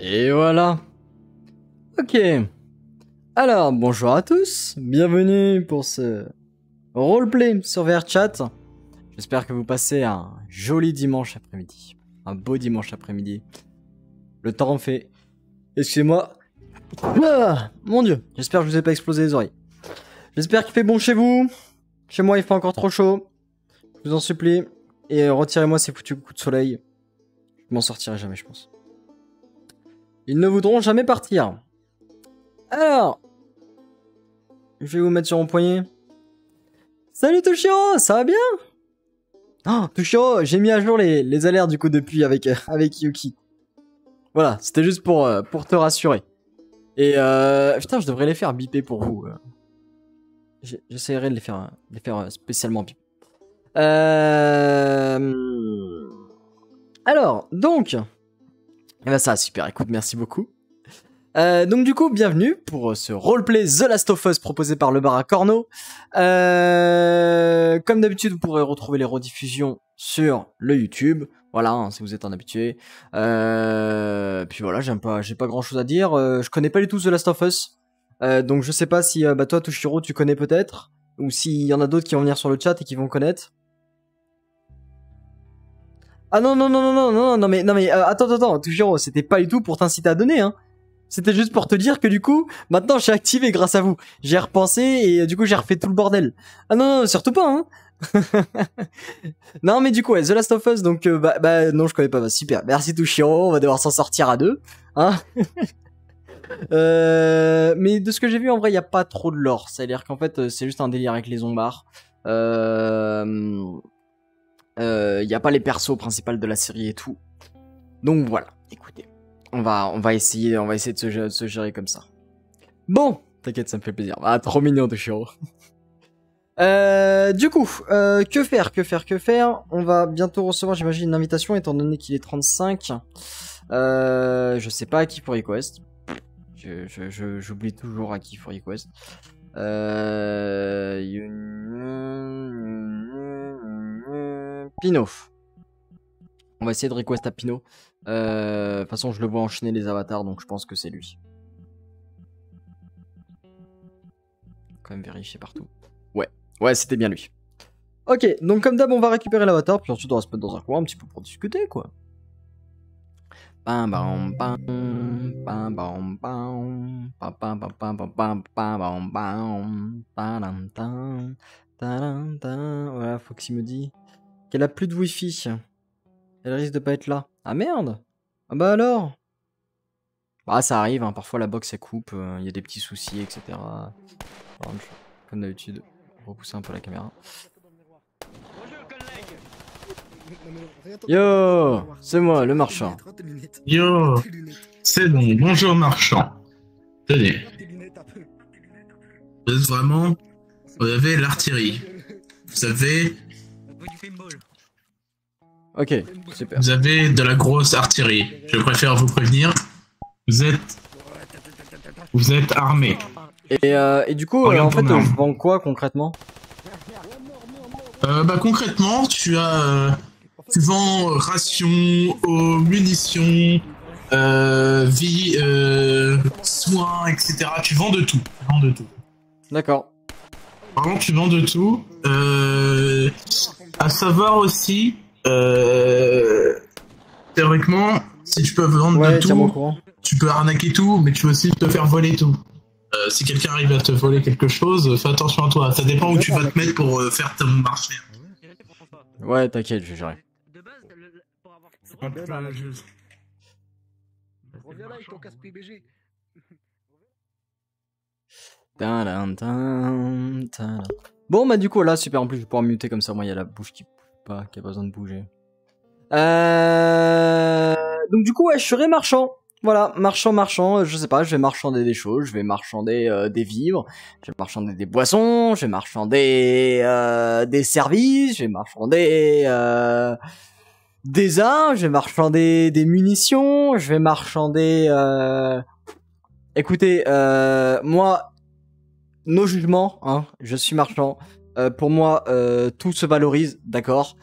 Et voilà. Ok. Alors, bonjour à tous. Bienvenue pour ce roleplay sur VRChat. J'espère que vous passez un joli dimanche après-midi. Un beau dimanche après-midi. Le temps en fait. Excusez-moi. Ah, mon dieu. J'espère que je vous ai pas explosé les oreilles. J'espère qu'il fait bon chez vous. Chez moi, il fait encore trop chaud. Je vous en supplie. Et retirez-moi ces foutus coups de soleil. Je m'en sortirai jamais, je pense. Ils ne voudront jamais partir. Alors, je vais vous mettre sur mon poignet. Salut Toshiro, ça va bien? Oh, Toshiro, j'ai mis à jour les alertes du coup depuis avec Yuki. Voilà, c'était juste pour te rassurer. Et putain, je devrais les faire biper pour vous. J'essaierai de les faire spécialement bip. Alors, donc... Eh ben ça, super, écoute, merci beaucoup. Donc du coup, bienvenue pour ce roleplay The Last of Us proposé par le bar à Corneau. Comme d'habitude, vous pourrez retrouver les rediffusions sur le YouTube. Voilà, hein, si vous êtes un habitué. Puis voilà, j'ai pas grand chose à dire. Je connais pas du tout The Last of Us. Donc je sais pas si toi, Toshiro, tu connais peut-être. Ou s'il y en a d'autres qui vont venir sur le chat et qui vont connaître. Ah non, mais attends, Toshiro, c'était pas du tout pour t'inciter à donner, hein. C'était juste pour te dire que du coup, maintenant je suis activé grâce à vous. J'ai repensé et du coup j'ai refait tout le bordel. Ah non, surtout pas, hein. Non mais du coup, ouais, The Last of Us, donc non, je connais pas. Bah, super, merci Toshiro, on va devoir s'en sortir à deux, hein. Mais de ce que j'ai vu, en vrai, il y a pas trop de lore. C'est-à-dire qu'en fait, c'est juste un délire avec les zombards. Y a pas les persos principaux de la série et tout. Donc voilà, écoutez. On va essayer de se gérer comme ça. Bon, t'inquiète, ça me fait plaisir. Ah, trop mignon de Shiro. Du coup, que faire? On va bientôt recevoir, j'imagine, une invitation, étant donné qu'il est 35. Je sais pas à qui pour request. J'oublie toujours à qui for request. Pino. On va essayer de request à Pino. De toute façon, je le vois enchaîner les avatars, donc je pense que c'est lui. Quand même vérifier partout. Ouais, c'était bien lui. Ok, donc comme d'hab, on va récupérer l'avatar, puis ensuite on va se mettre dans un coin un petit peu pour discuter, quoi. Voilà, Foxy me dit qu'elle a plus de wifi. Elle risque de pas être là. Ah merde! Ah bah alors? Bah ça arrive, hein, parfois la box elle coupe, il y a des petits soucis, etc. Comme d'habitude, repousser un peu la caméra. Yo, c'est moi, le marchand. Yo, c'est bon, bonjour marchand. Tenez. Vous êtes vraiment... Vous avez l'artillerie. Vous avez... Ok, super. Vous avez de la grosse artillerie. Je préfère vous prévenir. Vous êtes armé. Et du coup, en fait, je vends quoi concrètement? Bah concrètement, tu vends rations, eau, munitions, vie, soins, etc. Tu vends de tout. D'accord. Vraiment, tu vends de tout. À savoir aussi, théoriquement, si tu peux vendre de tout, tu peux arnaquer tout, mais tu peux aussi te faire voler tout. Si quelqu'un arrive à te voler quelque chose, fais attention à toi. Ça dépend où tu vas te mettre pour faire ton marché. Ouais, t'inquiète, je vais gérer. Reviens là avec ton casse-prix BG. Bon, bah du coup, là, super, en plus, je vais pouvoir muter comme ça. Moi, il y a la bouche qui bouge pas, qui a besoin de bouger. Donc du coup, ouais, je serai marchand. Voilà, marchand, je sais pas, je vais marchander des choses, je vais marchander des vivres, je vais marchander des boissons, je vais marchander des services, je vais marchander des armes, je vais marchander des munitions, je vais marchander... Écoutez, moi, nos jugements, hein, je suis marchand, pour moi, tout se valorise, d'accord ?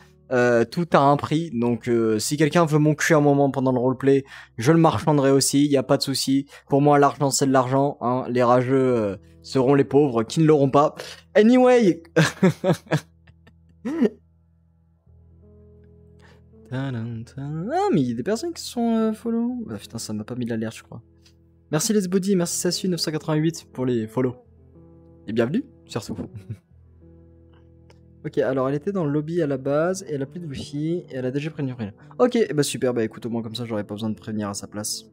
Tout a un prix, donc si quelqu'un veut mon cul un moment pendant le roleplay, je le marchanderai aussi, y a pas de souci. Pour moi, l'argent c'est de l'argent, hein. Les rageux seront les pauvres qui ne l'auront pas. Anyway. Ah mais il y a des personnes qui sont follow. Bah putain, ça m'a pas mis l'alerte, je crois. Merci Les Body, merci Sassu 988 pour les follow. Et bienvenue, surtout. Ok, alors elle était dans le lobby à la base, et elle a plus de wifi, et elle a déjà prévenu rien. Ok, bah super, bah écoute, au moins comme ça j'aurais pas besoin de prévenir à sa place.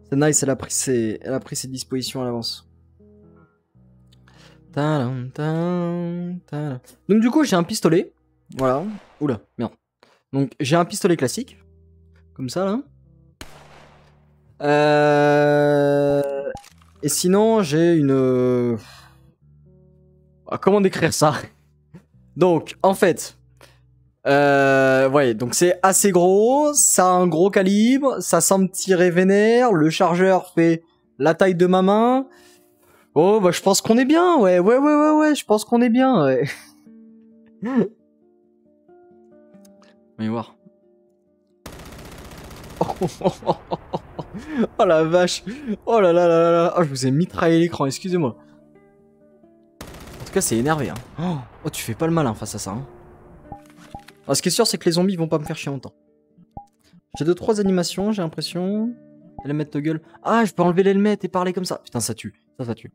C'est nice, elle a pris ses dispositions à l'avance. Donc du coup j'ai un pistolet, voilà. Oula, merde. Donc j'ai un pistolet classique, comme ça là. Et sinon j'ai une... comment décrire ça? Donc, en fait, ouais, donc c'est assez gros, ça a un gros calibre, ça semble tirer vénère, le chargeur fait la taille de ma main. Oh, bah je pense qu'on est bien, ouais, je pense qu'on est bien, ouais. On va y voir. Oh la vache, oh là là là là, oh, je vous ai mitraillé l'écran, excusez-moi. En tout cas, c'est énervé, hein. Oh, tu fais pas le malin face à ça, hein. Alors, ce qui est sûr, c'est que les zombies vont pas me faire chier longtemps. J'ai 2-3 animations, j'ai l'impression. L'helmet de gueule. Ah, je peux enlever l'helmet et parler comme ça. Putain, ça tue. Ça tue.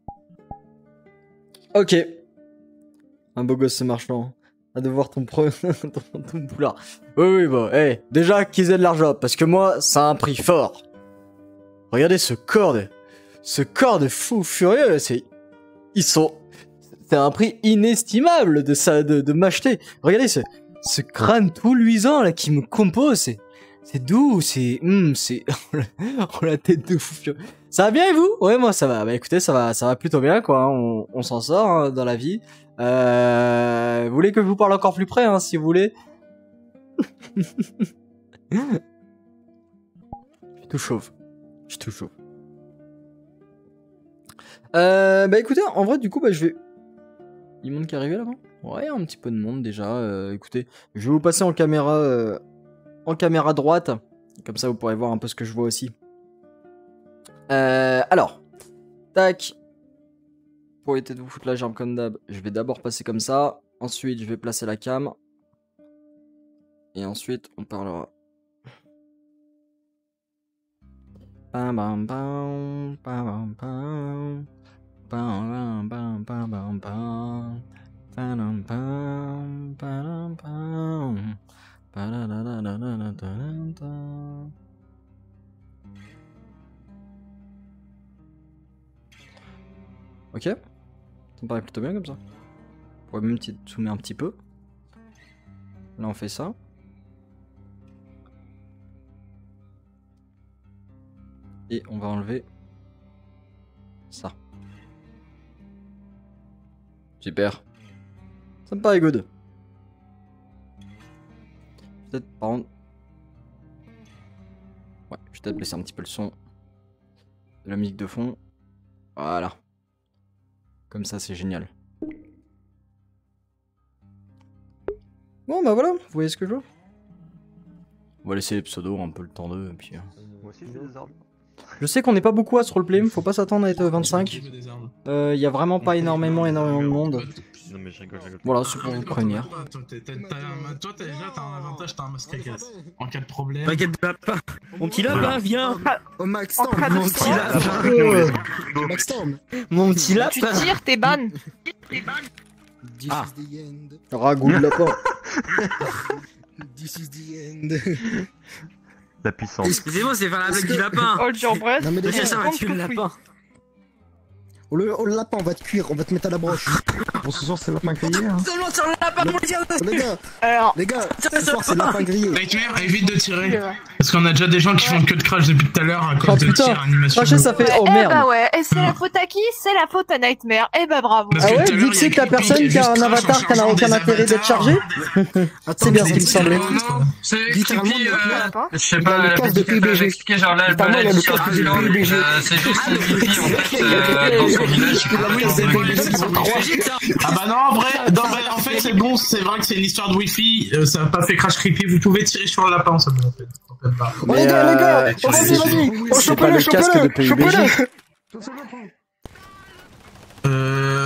Ok. Un beau gosse ce marchand. À devoir ton ton boulard. Oui, bah, hey, déjà qu'ils aient de l'argent, parce que moi, ça a un prix fort. Regardez ce corps de fou furieux, c'est... C'est un prix inestimable de ça, de m'acheter. Regardez ce crâne tout luisant là qui me compose, C'est doux, c'est... oh, la tête de fou. Ça va bien et vous? Ouais, moi ça va. Bah écoutez, ça va plutôt bien, quoi. Hein. On s'en sort hein, dans la vie. Vous voulez que je vous parle encore plus près, hein, si vous voulez. Je suis tout chauve. Bah écoutez, en vrai, du coup, bah je vais... Il y a monde qui est arrivé là-bas? Ouais, un petit peu de monde déjà. Écoutez, je vais vous passer en caméra droite. Comme ça, vous pourrez voir un peu ce que je vois aussi. Alors, tac. Pour éviter de vous foutre la jambe comme d'hab, je vais d'abord passer comme ça. Ensuite, je vais placer la cam. Et ensuite, on parlera. Bam bam bam bam bam bam bam bam bam bam. Ok, ça me paraît plutôt bien comme ça. On pourrait même zoomer un petit peu. Là on fait ça. Et on va enlever ça. Super. Ça me paraît good. Peut-être par contre... Ouais, je vais peut-être baisser un petit peu le son de la musique de fond. Voilà. Comme ça, c'est génial. Bon, bah voilà, vous voyez ce que je veux. On va laisser les pseudos un peu le temps d'eux, et puis... Moi aussi, j'ai des armes. Je sais qu'on n'est pas beaucoup à ce roleplay, faut pas s'attendre à être 25. Il y a vraiment pas énormément de monde. Non mais je rigole. Voilà, c'est pour vous prévenir. Toi, déjà, t'as un avantage, t'as un masque à gaz. En cas de problème... T'inquiète pas. Mon petit lapin, viens. Oh Max Storm, Mon petit lapin. Max Storm. Mon petit lapin. Tu tires, t'es ban. This is the end. Ragout de lapin. This is the end. La puissance. Excusez-moi, c'est faire la blague du lapin. Hold your breath. Non mais les Déjà, gars, ça va tuer le lapin. oh le lapin, on va te cuire, on va te mettre à la broche. Bon, ce soir, c'est lapin grillé, hein. Seulement sur le lapin, mon dieu. Alors, Les gars, ce soir c'est lapin grillé. Nightmare, évite de tirer. Parce qu'on a déjà des gens qui font que de crash depuis tout à l'heure à cause Oh de putain, tir animation. cracher ça fait... Oh eh merde. bah ouais, et c'est la faute à qui? C'est la faute à Nightmare. Eh bah bravo. Parce Ah que ouais, tout à vu l'heure, que il y c'est que la Creepy personne qui a un juste avatar crash en qui n'a chargeant aucun des intérêt d'être avatars. chargé. Attends, C'est bien ce qui me semblait. C'est littéralement, creepy, Lapin. je sais il a pas, le la casque de petite PUBG. expliqué, genre là, elle Littéralement, il a balade le sur casque de Island, PUBG. c'est juste une creepy en fait, dans son village. Il a le casque de PUBG qui va croire. Ah bah non, en fait, c'est bon, c'est vrai que c'est une histoire de Wi-Fi, ça n'a pas fait crash creepy, vous pouvez tirer sur le lapin, ça me fait. Oh les gars, oh, vas-y, C'est oh pas le chopez-le, casque de chopez-le, PUBG.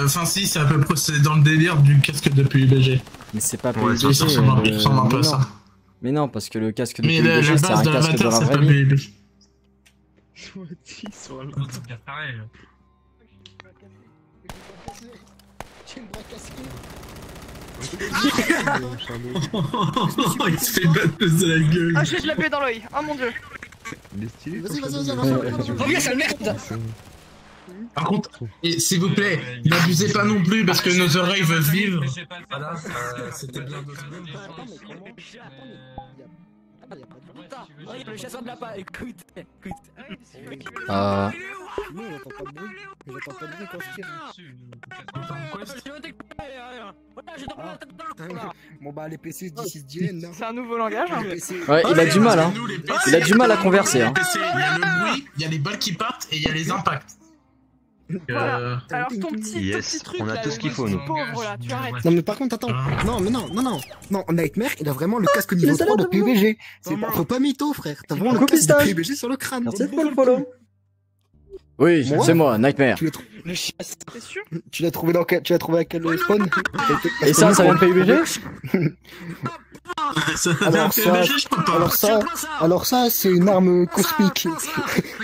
Enfin si, c'est à peu près c'est dans le délire du casque de PUBG. Mais c'est pas Ouais, PUBG. ça ressemble un peu à ça. Mais non, parce que le casque de Mais la PUBG, c'est base un de casque de l'avatar, la c'est vraie pas vie. PUBG. Il se fait battre de la gueule. Ah, j'ai de la plaie dans l'œil. Oh mon dieu. Vas-y, avance. Oh bien, sale merde. Par contre, et s'il vous plaît, n'abusez pas non plus parce que nos oreilles veulent vivre. Voilà, c'était bien 2 secondes. Le chasseur de lapin, écoute. Nous, on entend pas de bruit. Mais j'entends pas de bruit quand je tire. Bon bah les PC this is the end. C'est un nouveau langage. Hein. Ouais, il a du mal, hein. Il a du mal à converser, hein. Il y a le bruit, il y a les balles qui partent et il y a les impacts. Voilà. Alors ton petit Yes, truc on a là, tout ce qu'il faut, nous. pauvre là, tu arrêtes. Non mais par contre attends, non, Nightmare il a vraiment le casque niveau 3 de PUBG. Faut pas mytho frère, t'as vraiment le casque de PUBG sur le crâne. Merci de le follow. Oui, c'est moi, Nightmare. Le chasseur. T'es sûr? Tu l'as trouvé à quel spawn? Et ça vient de PUBG? Alors ça, c'est une arme cosmique.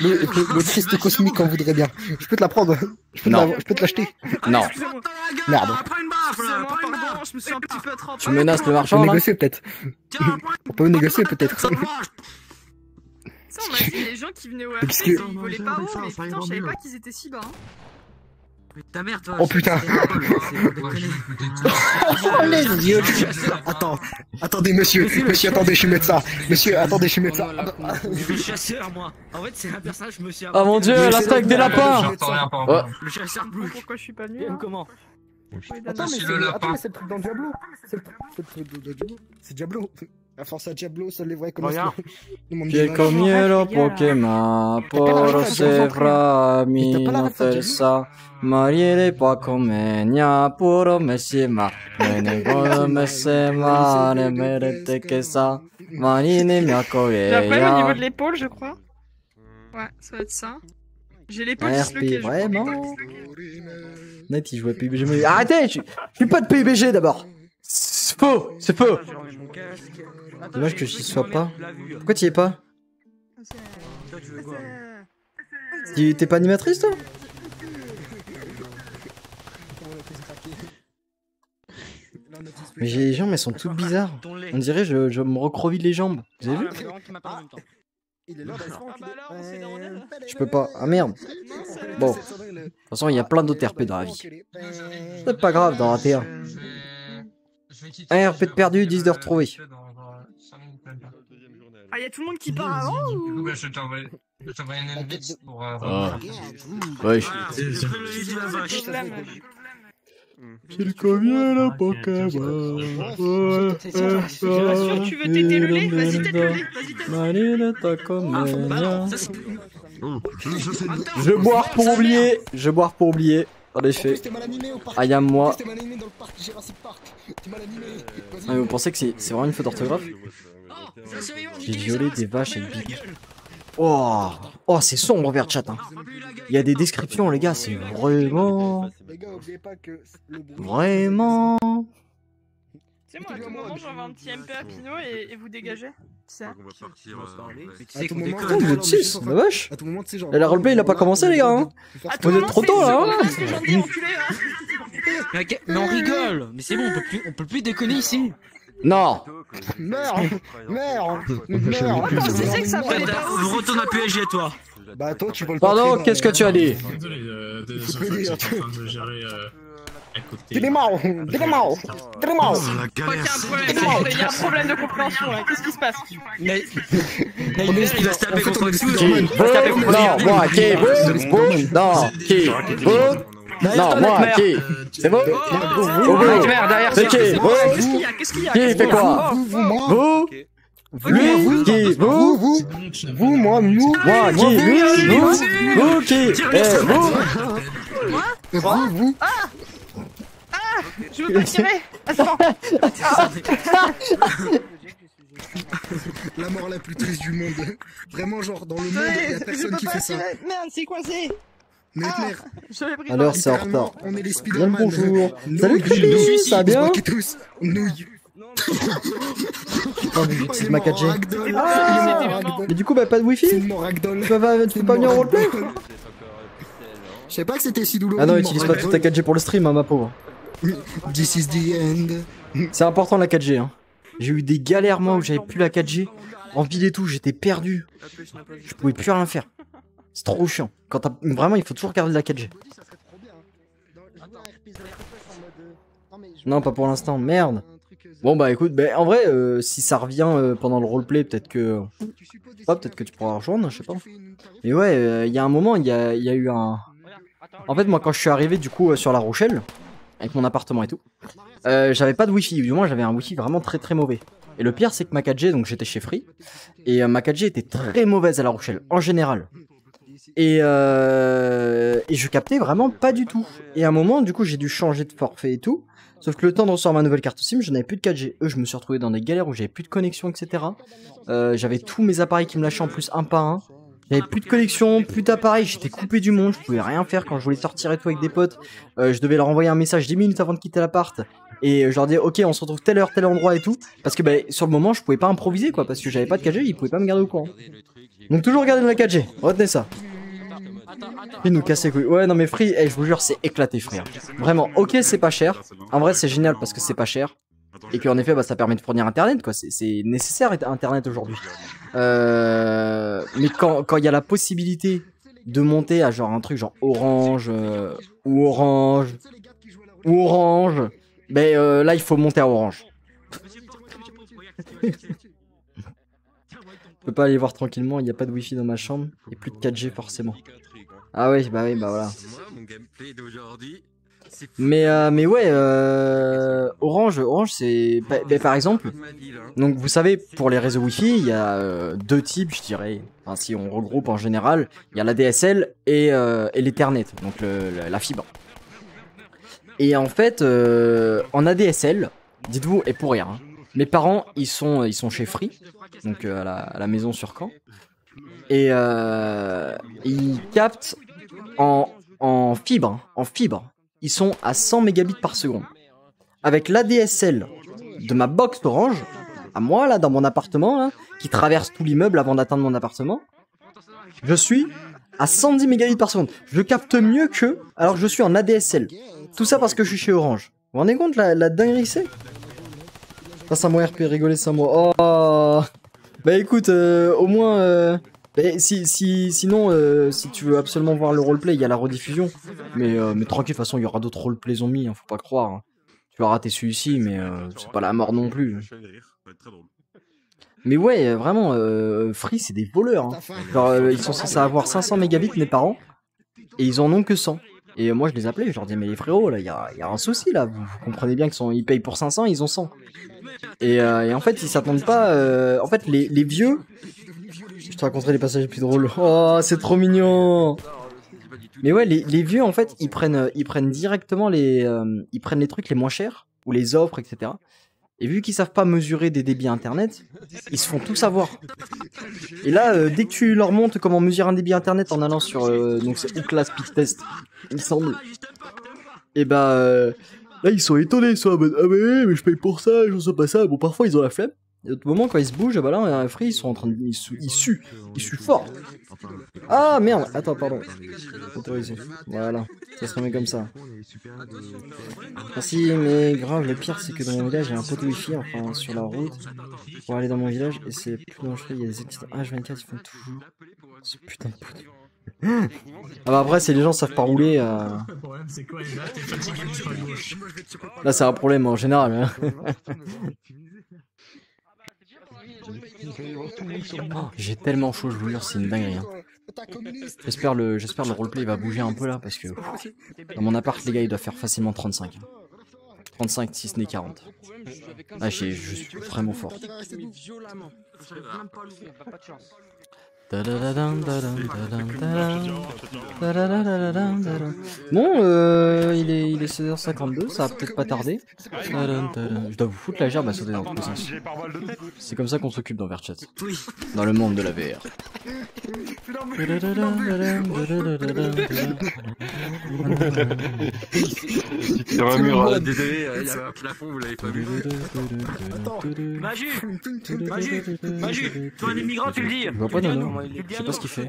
Le Christ cosmique, on voudrait bien. Je peux te la prendre. Je peux te l'acheter. Non. Merde. Excusez-moi, pardon, je me suis un petit peu trompé. Tu menaces le On marchand, peut là? négocier peut-être. On peut négocier peut-être. Ça, on m'a dit les gens qui venaient au RP, ils volaient pas haut, mais putain, je savais pas qu'ils étaient si bas. Hein. Ta mère, toi. Oh putain. Oh les yeux. Attends, attendez monsieur, monsieur attendez je suis médecin. Monsieur attendez je suis médecin. Je suis le chasseur moi. En fait c'est un personnage je me suis. Oh mon dieu, l'attaque des lapins. Le chasseur bleu. Pourquoi je suis pas venu Comment? Attends mais le lapin. c'est le truc dans Diablo. C'est le truc de Diablo. C'est Diablo. La force à Diablo, ça les voit comme ça. Che comiero Pokémon, poro se framino tersa, mariere pa comenia, puro messima, mene gono messema, ne merete che sa, marine mia J'ai un problème au niveau corea. de l'épaule, je crois. Ouais, ça va être ça. J'ai l'épaule RP, disloquée. vraiment? Net, il jouait PUBG. Mais arrêtez, je suis pas de PUBG d'abord. C'est faux, c'est faux. Dommage que j'y sois pas. Pourquoi t'y es pas? T'es pas animatrice toi? Mais les jambes elles sont toutes bizarres. On dirait je me recroville les jambes. Vous avez vu? Je peux pas. Ah merde. Bon. De toute façon il y a plein d'autres RP dans la vie. C'est pas grave d'en rater un. Un RP de perdu, 10 de retrouvé. Ah, y'a tout le monde qui part avant ou... Je t'envoie une invite pour... Ouais. C'est le combien la Pokémon. Je rassure, tu veux téter le lait? Vas-y, tète le lait. Je boire pour oublier. Je boire pour oublier. En effet. Ah, y'a moi. Ah, vous pensez que c'est vraiment une faute d'orthographe? J'ai violé des vaches et des bites. Oh, oh c'est sombre vers chat. Hein. Il y a des descriptions, les gars, c'est vraiment. Vraiment. C'est moi, à tout moment, j'envoie un petit MP à Pinot et vous dégagez. C'est ça. À tout moment, Oh, vous êtes 6, la vache. à tout moment, tu sais genre. La roleplay, il a pas commencé, les gars. Hein. Vous êtes trop tôt, là. Hein. Qu'est-ce que j'en dis, enculé, hein? Mais on rigole. Mais c'est bon, on peut plus déconner ici. Non. Merde, merde, Je sais que ça peut pas. Retourne à PSG toi. Bah toi tu voles Pardon, qu'est-ce que tu as dit? Désolé, désolé, je suis en train de gérer à côté. T'es des morts, t'es des morts, t'es des morts. Je crois qu'il y a un problème, il y a un problème de compréhension là. Qu'est-ce qui se passe? Mais il va se taper contre Qui? Non, moi, qui? Vous? Non, qui? Vous? Non, moi, qui? C'est vous? C'est qui? Vous? Qu'est-ce qu'il y a? Qui fait quoi? Vous, moi, Vous? Lui? Qui? Vous? vous, moi, nous, Moi, qui? Lui? Vous? Vous? Qui? vous. Je veux pas tirer. Attends. La mort la plus triste du monde. Vraiment, genre, dans le monde, il y a personne qui fait ça. Merde, c'est coincé. Mais merde, J'avais pris. Alors, c'est en littéralement, retard. on est les Bien le Spider-Man. bonjour. Nouilles, Salut, Clémy, ça va bien? tous, nouilles. Oh, mais j'utilise ma 4G. Ragdoll. Ah, Il est mort, c'était Ragdoll. Mais du coup, bah, pas de C'est wifi? une mort Ragdoll. Tu peux pas venir en roleplay? Je sais pas que c'était Sidoulou. Ah non, utilise pas toute ta 4G pour le stream, hein, ma pauvre. This is the end. C'est important la 4G, hein. J'ai eu des galères, moi, où j'avais plus la 4G. En ville et tout, j'étais perdu. Je pouvais plus rien faire. C'est trop chiant. Quand vraiment, il faut toujours garder la 4G. Non, pas pour l'instant. Merde. Bon, bah écoute, bah, en vrai, si ça revient pendant le roleplay, peut-être que... Oh, peut-être que tu pourras rejoindre, je sais pas. Mais ouais, il y a un moment, il y a eu un... En fait, moi, quand je suis arrivé, du coup, sur La Rochelle, avec mon appartement et tout, j'avais pas de wifi, du moins, j'avais un wifi vraiment très très mauvais. Et le pire, c'est que ma 4G, donc j'étais chez Free, et ma 4G était très mauvaise à La Rochelle, en général. Et je captais vraiment pas du tout. Et à un moment, du coup, j'ai dû changer de forfait et tout. Sauf que le temps de recevoir ma nouvelle carte SIM, je n'avais plus de 4G. Je me suis retrouvé dans des galères où j'avais plus de connexion, etc. J'avais tous mes appareils qui me lâchaient en plus un par un. J'avais plus de connexion, plus d'appareils, j'étais coupé du monde, je pouvais rien faire quand je voulais sortir et tout avec des potes. Je devais leur envoyer un message 10 minutes avant de quitter l'appart. Et je leur disais, ok, on se retrouve telle heure, tel endroit et tout. Parce que bah, sur le moment, je pouvais pas improviser, quoi. Parce que j'avais pas de 4G, ils pouvaient pas me garder au courant. Donc toujours garder de la 4G, retenez ça. Ils nous casser les couilles. Ouais, non mais Free, je vous jure, c'est éclaté, frère. Vraiment, ok, c'est pas cher. En vrai, c'est génial parce que c'est pas cher. Et qu'en effet, bah, ça permet de fournir internet, quoi. C'est nécessaire internet aujourd'hui. Mais quand il y a la possibilité de monter à genre un truc genre orange, ou orange, ou orange, ben là il faut monter à orange. Je peux pas aller voir tranquillement, il n'y a pas de wifi dans ma chambre, et plus de 4G forcément. Ah oui, bah voilà. Mais ouais, Orange c'est... Bah, par exemple, donc vous savez, pour les réseaux Wi-Fi, il y a deux types, je dirais. Enfin, si on regroupe en général, il y a la DSL et l'Ethernet, donc la fibre. Et en fait, en ADSL, dites-vous, et pour rien, hein, mes parents, ils sont chez Free, donc à la maison sur Caen, et ils captent en fibre, ils sont à 100 mégabits par seconde. Avec l'ADSL de ma box Orange, à moi là, dans mon appartement, là, qui traverse tout l'immeuble avant d'atteindre mon appartement, je suis à 110 mégabits par seconde. Je capte mieux qu'eux, alors que je suis en ADSL. Tout ça parce que je suis chez Orange. Vous vous rendez compte la dinguerie que c'est? Passe à moi RP, rigoler sans moi. Oh. Bah écoute, au moins... sinon, si tu veux absolument voir le roleplay, il y a la rediffusion. Mais tranquille, de toute façon, il y aura d'autres roleplay zombies, hein, faut pas croire. Hein. Tu vas rater celui-ci, mais c'est pas la mort non plus. Mais ouais, vraiment, Free, c'est des voleurs. Hein. Genre, ils sont censés avoir 500 mégabits, mes parents, et ils en ont que 100. Et moi, je les appelais, je leur disais, mais les frérots, là, il y a un souci, là. Vous comprenez bien qu'ils payent pour 500, ils ont 100. Et en fait, ils s'attendent pas... en fait, les vieux... Je te raconterai les passages les plus drôles. Oh, c'est trop mignon. Mais ouais, les vieux, en fait, ils prennent directement ils prennent les trucs les moins chers, ou les offres, etc. Et vu qu'ils savent pas mesurer des débits internet, ils se font tout savoir. Et là, dès que tu leur montres comment mesurer un débit internet en allant sur... donc c'est Ookla Speed Test, il me semble. Et bah... là, ils sont étonnés, ils sont en mode, ah mais je paye pour ça, je sais pas ça. Bon, parfois, ils ont la flemme. Et à d'autres moments, quand ils se bougent, bah là, Free, ils sont en train de... Ils suent fort. Ah, merde. Attends, pardon. Autorisé. Voilà. Ça se remet comme ça. Merci, mais grave, le pire, c'est que dans mon village, il y a un poteau wifi, enfin, sur la route, pour aller dans mon village, et c'est plus dangereux, il y a des accidents H24, ils font toujours ce putain de poteau. Ah bah après, si les gens savent pas rouler... Là, c'est un problème en général. Hein. Oh, j'ai tellement chaud, je vous jure, c'est une dinguerie. Hein. J'espère le roleplay va bouger un peu là, parce que dans mon appart, les gars, il doit faire facilement 35. 35 si ce n'est 40. Ah, je suis vraiment fort. Bon, il est 16h52, ça va peut-être pas tarder. Je dois vous foutre la gerbe à sauter dans tous les sens. C'est comme ça qu'on s'occupe dans VRChat. Dans le monde de la VR. Sur un mur, désolé, il y a un plafond, vous l'avez pas vu. Maju, toi un immigrant, tu le dis. Je vois pas non. Je sais pas ce qu'il fait.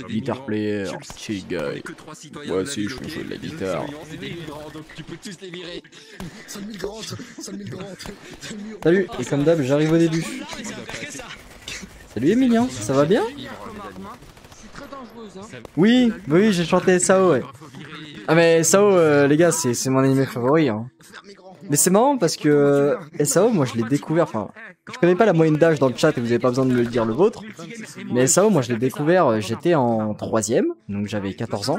Guitar player, chill guy. Moi aussi je joue de la guitare. Salut, et comme d'hab, j'arrive au début. Salut Emilien, ça va bien? Oui, j'ai chanté SAO, ouais. Ah mais SAO, les gars, c'est mon anime favori. Hein. Mais c'est marrant parce que SAO, moi je l'ai découvert, enfin, je connais pas la moyenne d'âge dans le chat et vous avez pas besoin de me le dire le vôtre. Mais SAO, moi je l'ai découvert, j'étais en 3ème, donc j'avais 14 ans.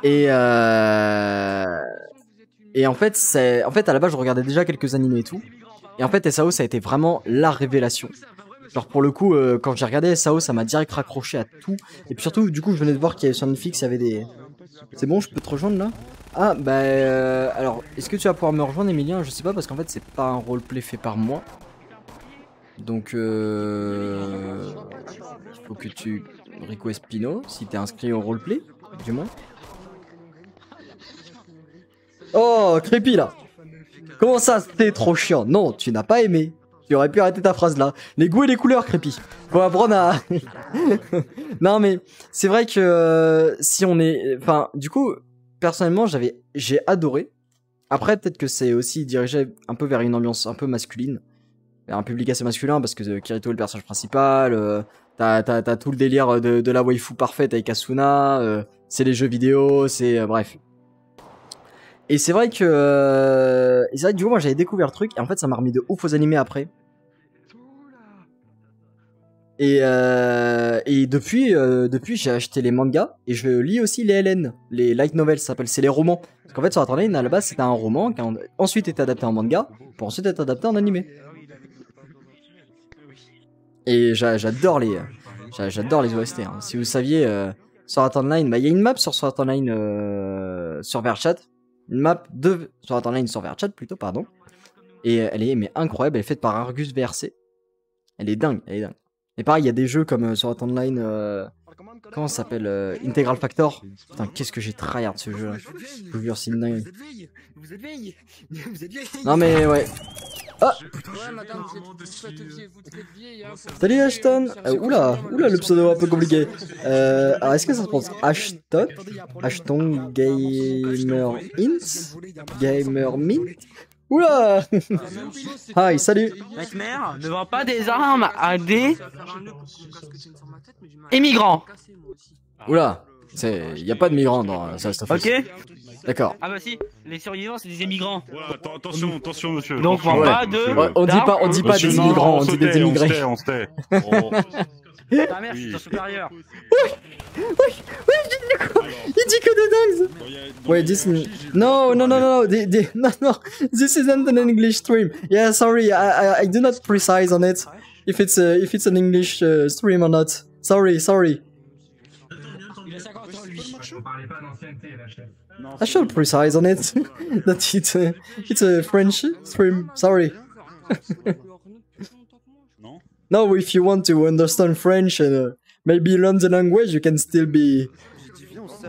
Et en fait, à la base je regardais déjà quelques animés et tout. Et en fait SAO ça a été vraiment la révélation. Genre pour le coup, quand j'ai regardé SAO, ça m'a direct raccroché à tout. Et puis surtout, du coup, je venais de voir qu'il y avait sur Netflix, il y avait des... C'est bon, je peux te rejoindre là? Ah, bah... alors, est-ce que tu vas pouvoir me rejoindre, Emilien? Je sais pas, parce qu'en fait, c'est pas un roleplay fait par moi. Donc, il faut que tu request Pino, si t'es inscrit au roleplay, du moins. Oh, Crépi, là! Comment ça, c'était trop chiant? Non, tu n'as pas aimé. Tu aurais pu arrêter ta phrase là. Les goûts et les couleurs, Crépi. Faut apprendre à... Non mais, c'est vrai que si on est... Enfin, du coup, personnellement, j'ai adoré. Après, peut-être que c'est aussi dirigé un peu vers une ambiance un peu masculine. un public assez masculin parce que Kirito est le personnage principal. T'as tout le délire de la waifu parfaite avec Asuna. C'est les jeux vidéo, c'est bref. Et c'est vrai que du coup moi j'avais découvert le truc et en fait ça m'a remis de ouf aux animés après. Et depuis j'ai acheté les mangas et je lis aussi les LN, les light novels, ça s'appelle, c'est les romans. Parce qu'en fait sur Internet à la base c'était un roman qui a ensuite été adapté en manga pour ensuite être adapté en animé. Et j'adore les OST. Hein. Si vous saviez sur Art Online, bah il y a une map sur Art Online sur VRChat. Une map de sur Art Online sur VRChat plutôt, pardon. Et elle est incroyable, elle est faite par Argus VRC. Elle est dingue. Et pareil, il y a des jeux comme sur Art Online, comment ça s'appelle Integral Factor. Putain, qu'est-ce que j'ai tryhard ce jeu là. Je vous jure, c'est une dingue. Vous êtes vieille. Non mais ouais. Ah salut Ashton. Oula, le pseudo un peu compliqué. Alors est-ce que ça se prononce Ashton Gamer Int Gamer Mint. Oula. Hi, salut. Nightmare ne vend pas des armes à des immigrants. Oula, y a pas de migrants dans ça. Ok. D'accord. Ah bah si, les survivants c'est des immigrants. Ouais, attention monsieur. Donc attention. vend pas de. Ouais, on dit pas des immigrants, on dit des immigrés. On se tait. Ta mère, c'est ton supérieur. Il dit que des dingues. Wait, this no. This isn't an English stream. Yeah, sorry, I do not precise on it. If it's an English stream or not. Sorry. Il a 50 ans lui. I should precise on it. That it's a French stream. Sorry. No, if you want to understand French and maybe learn the language, you can still be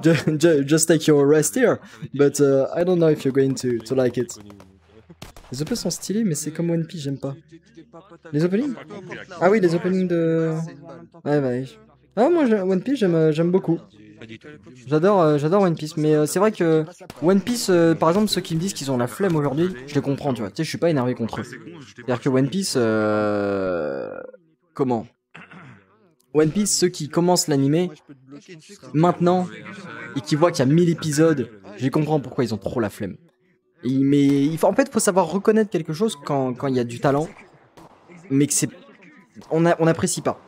just take your rest here. But I don't know if you're going to like it. Les openings sont stylés, mais c'est comme One Piece, j'aime pas. Les openings? Ah oui, les openings de... Ouais, bah oui. Ah, moi, One Piece, j'aime beaucoup. J'adore One Piece, mais c'est vrai que One Piece, par exemple, ceux qui me disent qu'ils ont la flemme aujourd'hui, je les comprends, tu vois. Tu sais, je suis pas énervé contre eux. C'est-à-dire que One Piece, comment? One Piece, ceux qui commencent l'animé maintenant et qui voient qu'il y a 1000 épisodes, je les comprends pourquoi ils ont trop la flemme. Mais en fait, faut savoir reconnaître quelque chose quand il y a du talent, mais que c'est, on n'apprécie pas.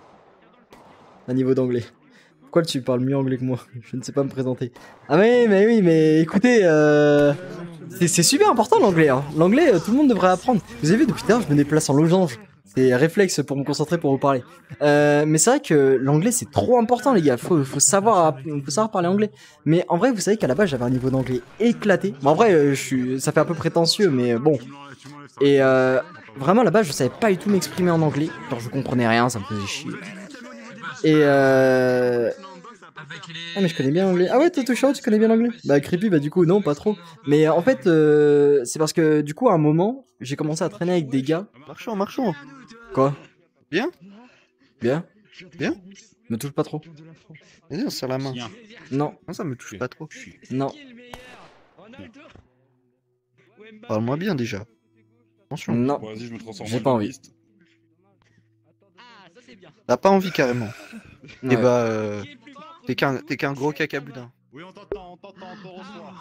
À niveau d'anglais. Pourquoi tu parles mieux anglais que moi? Je ne sais pas me présenter. Ah mais écoutez, c'est super important l'anglais. Hein. L'anglais, tout le monde devrait apprendre. Vous avez vu, depuis tout à l'heure, je me déplace en losange. C'est réflexe pour me concentrer pour vous parler. Mais c'est vrai que l'anglais c'est trop important les gars. Faut savoir parler anglais. Mais en vrai, vous savez qu'à la base j'avais un niveau d'anglais éclaté. Bon, en vrai, ça fait un peu prétentieux, mais bon. Et vraiment à la base, je savais pas du tout m'exprimer en anglais. Genre je comprenais rien, ça me faisait chier. Et ah mais je connais bien l'anglais. Ah ouais, Totosho, tu connais bien l'anglais? Bah Creepy, bah du coup non, pas trop. Mais en fait, c'est parce que du coup à un moment, j'ai commencé à traîner avec des gars. Marchons. Quoi? Bien. Me touche pas trop. Vas-y, on se serre la main. Non. Non, ça me touche pas trop. Non. Parle-moi bien déjà. Attention. Non. Vas-y, je me transforme. J'ai pas envie. T'as pas envie carrément. Ouais. Et bah, t'es qu'un gros cacaboudin. Oui, on t'entend, on reçoit.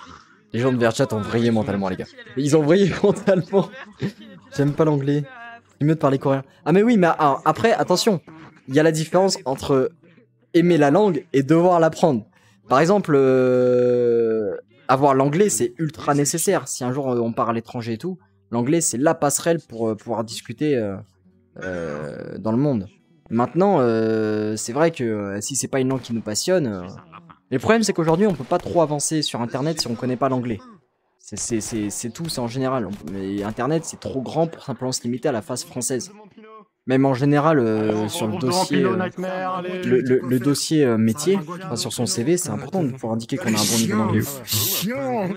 Les gens de VRChat ont vrillé mentalement, les gars. Ils ont vrillé mentalement. J'aime pas l'anglais. C'est mieux de parler coréen. Ah mais oui, mais après, attention. Il y a la différence entre aimer la langue et devoir l'apprendre. Par exemple, avoir l'anglais, c'est ultra nécessaire. Si un jour on part à l'étranger et tout, l'anglais, c'est la passerelle pour pouvoir discuter dans le monde. Maintenant, c'est vrai que si c'est pas une langue qui nous passionne... Le problème, c'est qu'aujourd'hui, on peut pas trop avancer sur Internet si on connaît pas l'anglais. C'est tout, c'est en général. Mais Internet, c'est trop grand pour simplement se limiter à la phase française. Même en général, sur le dossier, le dossier métier, enfin, sur son CV, c'est important de pouvoir indiquer qu'on a un bon niveau d'anglais.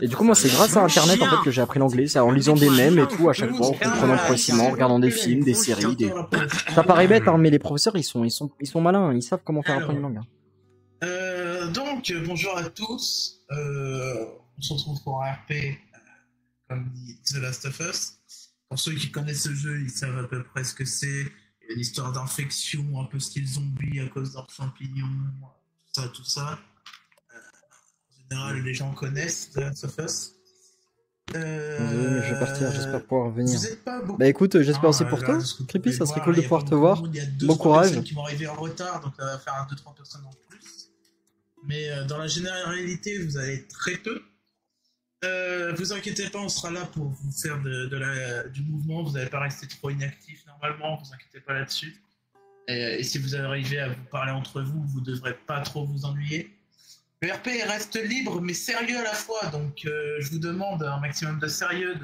Et du coup, moi, c'est grâce à Internet en fait que j'ai appris l'anglais. C'est en lisant des mèmes et tout à chaque fois, en comprenant progressivement, en regardant des films, des séries. Ça paraît bête, hein, mais les professeurs, ils sont malins, ils savent comment faire apprendre une langue. Donc, bonjour à tous. On se retrouve pour un RP, comme dit The Last of Us. Pour ceux qui connaissent ce jeu, ils savent à peu près ce que c'est. Il y a une histoire d'infection, un peu style zombie à cause d'un champignon, tout ça. En général, les gens connaissent The Last of Us. Désolé, je vais partir, j'espère pouvoir revenir. Vous êtes pas beaucoup... Bah écoute, j'espère aussi pour toi. Creepy, ça serait cool de pouvoir te voir. Bon courage. Il y a 2-3 personnes qui vont arriver en retard, donc ça va faire 2-3 personnes en plus. Mais dans la généralité, vous avez très peu. Vous inquiétez pas, on sera là pour vous faire du mouvement. Vous n'allez pas rester trop inactif normalement, vous inquiétez pas là-dessus. Et si vous arrivez à vous parler entre vous, vous devrez pas trop vous ennuyer. Le RP reste libre mais sérieux à la fois, donc je vous demande un maximum de sérieux,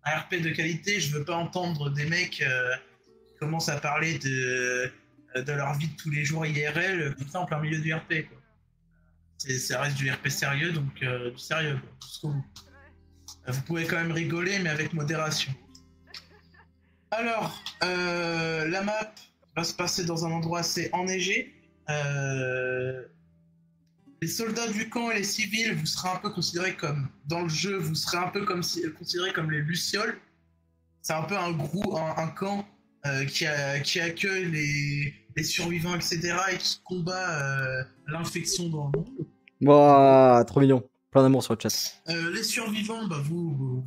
un RP de qualité. Je veux pas entendre des mecs qui commencent à parler de leur vie de tous les jours IRL, comme ça en plein milieu du RP, quoi. Ça reste du RP sérieux, donc du sérieux, quoi, jusqu'au bout. Vous pouvez quand même rigoler, mais avec modération. Alors, la map va se passer dans un endroit assez enneigé. Les soldats du camp et les civils, vous serez un peu considérés comme, dans le jeu, vous serez un peu considérés comme les Lucioles. C'est un peu un camp qui accueille les survivants, etc. et qui combat l'infection dans le monde. Wouah, trop mignon. Plein d'amour sur le chat. Les survivants, bah vous